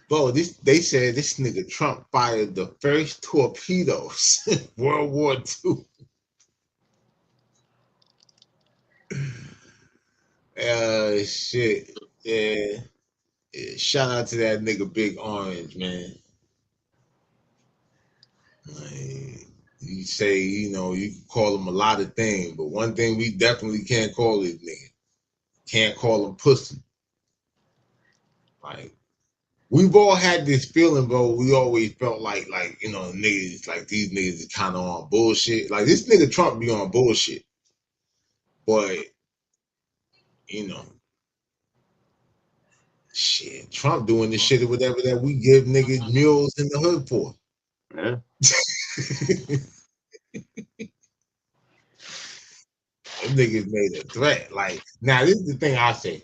[SPEAKER 4] Bro, they said this nigga Trump fired the first torpedoes in World War II. Shit. Yeah. Shout out to that nigga Big Orange, man. Like, you say, you can call him a lot of things, but one thing we definitely can't call this nigga. Can't call him pussy. Like, we've all had this feeling, bro. We always felt like niggas, like these niggas is kind of on bullshit. Like, this nigga Trump be on bullshit. But, shit, Trump doing this shit or whatever that we give niggas meals in the hood for.
[SPEAKER 3] Yeah.
[SPEAKER 4] Them niggas made a threat. Like, now this is the thing I say.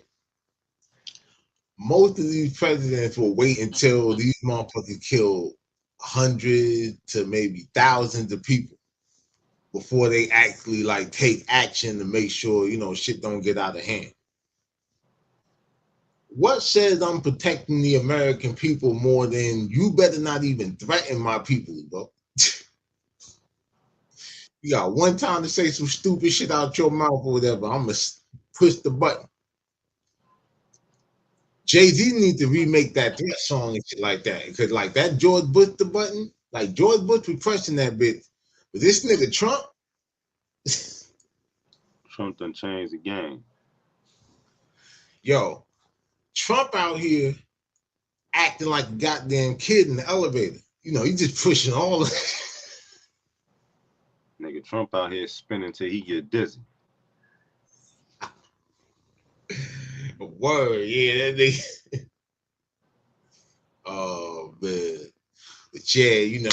[SPEAKER 4] Most of these presidents will wait until these motherfuckers kill hundreds to maybe thousands of people before they actually like take action to make sure shit don't get out of hand. What says I'm protecting the American people more than you better not even threaten my people, bro? You got one time to say some stupid shit out your mouth or whatever, I'm gonna push the button. Jay-Z needs to remake that threat song and shit like that. Because like that George Bush the button, like George Bush was pressing that bitch. But this nigga Trump.
[SPEAKER 3] Trump done changed the game.
[SPEAKER 4] Yo, Trump out here acting like a goddamn kid in the elevator. He just pushing all of it.
[SPEAKER 3] Nigga, Trump out here spinning till he get dizzy.
[SPEAKER 4] Word, yeah, that nigga. Oh man. But yeah,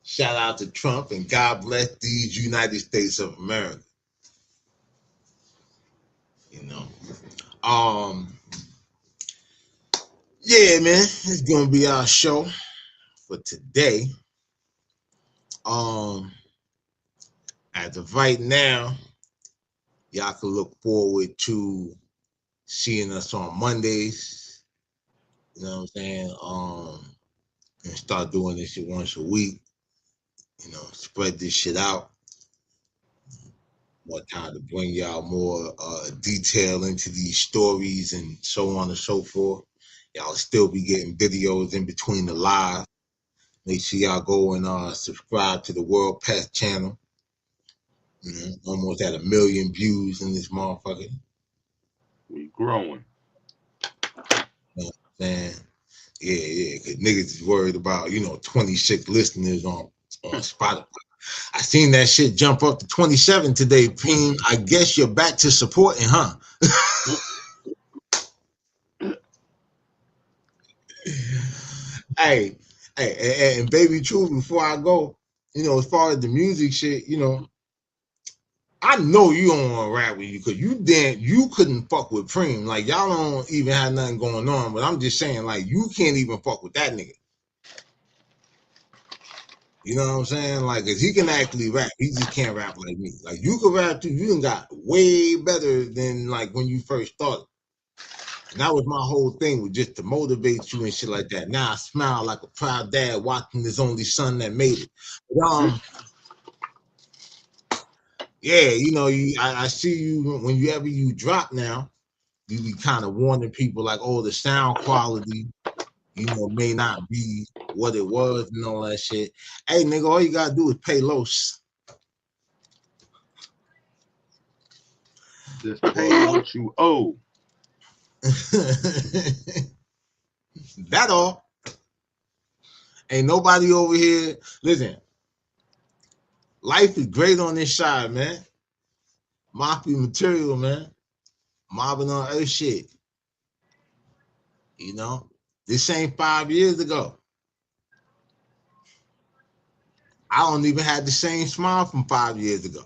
[SPEAKER 4] shout out to Trump and God bless these United States of America. Yeah, man, it's gonna be our show for today. As of right now, y'all can look forward to seeing us on Mondays. You know what I'm saying? And start doing this shit once a week. Spread this shit out. More time to bring y'all more detail into these stories and so on and so forth. Y'all still be getting videos in between the live. Make sure y'all go and subscribe to the World Pest channel. Almost at 1 million views in this motherfucker.
[SPEAKER 3] We growing.
[SPEAKER 4] You know what I'm saying? Yeah, because niggas is worried about, 26 listeners on Spotify. I seen that shit jump up to 27 today, Peen. I guess you're back to supporting, huh? Hey, and baby, true. Before I go, as far as the music shit, I know you don't want to rap with you because you couldn't fuck with Preem. Like y'all don't even have nothing going on. But I'm just saying, like you can't even fuck with that nigga. You know what I'm saying? Like, cause he can actually rap. He just can't rap like me. Like you can rap too. You done got way better than like when you first started. And that was my whole thing, was just to motivate you and shit like that. Now I smile like a proud dad watching his only son that made it. But, yeah, I see you whenever you drop now, you be kind of warning people like, oh, the sound quality, may not be what it was and all that shit. Hey, nigga, all you gotta do is pay Los.
[SPEAKER 11] Just pay what you owe.
[SPEAKER 4] That all. Ain't nobody over here. Listen, life is great on this side, man. Mafia material, man. Mobbing on earth shit. This ain't 5 years ago. I don't even have the same smile from 5 years ago.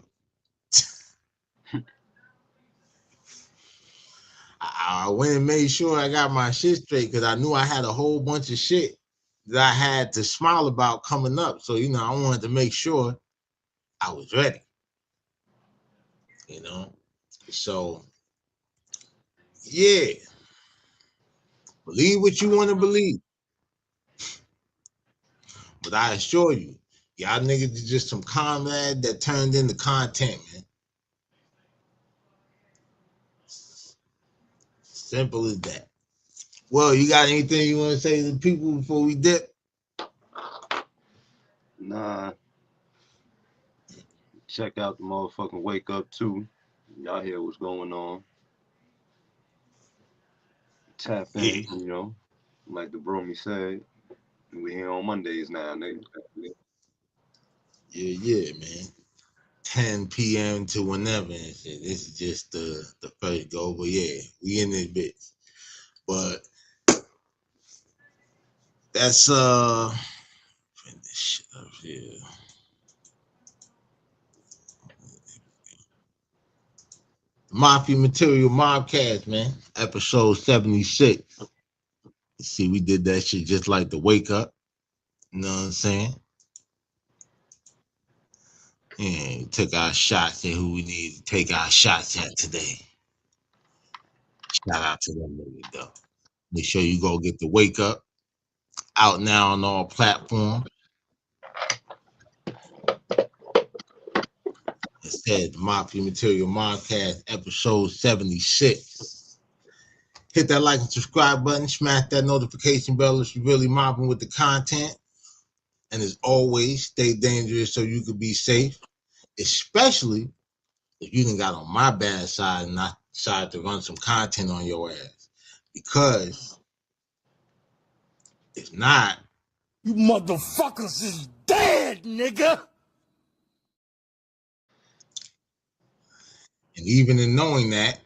[SPEAKER 4] I went and made sure I got my shit straight because I knew I had a whole bunch of shit that I had to smile about coming up. So, I wanted to make sure I was ready. So, yeah. Believe what you want to believe. But I assure you, y'all niggas is just some comrade that turned into content, man. Simple as that. Well, you got anything you want to say to the people before we dip?
[SPEAKER 11] Nah. Check out the motherfucking Wake Up too. Y'all hear what's going on. Tap in, like the Bromy said. We here on Mondays now, nigga.
[SPEAKER 4] Yeah, man. 10 p.m. to whenever and shit. This is just the first go, but yeah, we in this bitch. But that's print this shit up here. Mafia Material Mobcast, man. Episode 76. See, we did that shit just like the Wake Up. You know what I'm saying? And we took our shots at who we need to take our shots at today. Shout out to them niggas, though. Make sure you go get the Wake Up. Out now on all platforms. It said Mafia Material Mobcast, episode 76. Hit that like and subscribe button. Smash that notification bell if you're really mobbing with the content. And as always, stay dangerous so you can be safe. Especially if you done got on my bad side and not decided to run some content on your ass. Because if not,
[SPEAKER 12] you motherfuckers is dead, nigga.
[SPEAKER 4] And even in knowing that,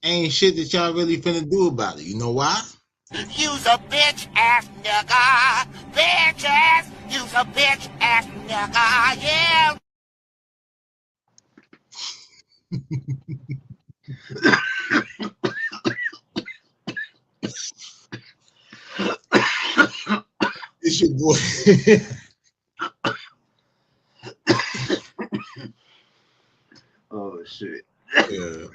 [SPEAKER 4] ain't shit that y'all really finna do about it. You know why?
[SPEAKER 13] You's a bitch ass nigga. Bitch ass. You's a bitch ass nigga. Yeah.
[SPEAKER 4] It's your boy.
[SPEAKER 11] Oh shit.
[SPEAKER 4] Yeah.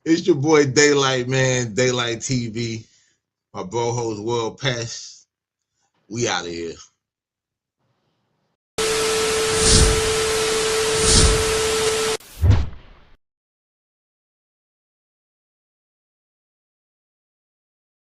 [SPEAKER 4] It's your boy Daalight, man. Daalight TV. My bro host World Pass. We out of here.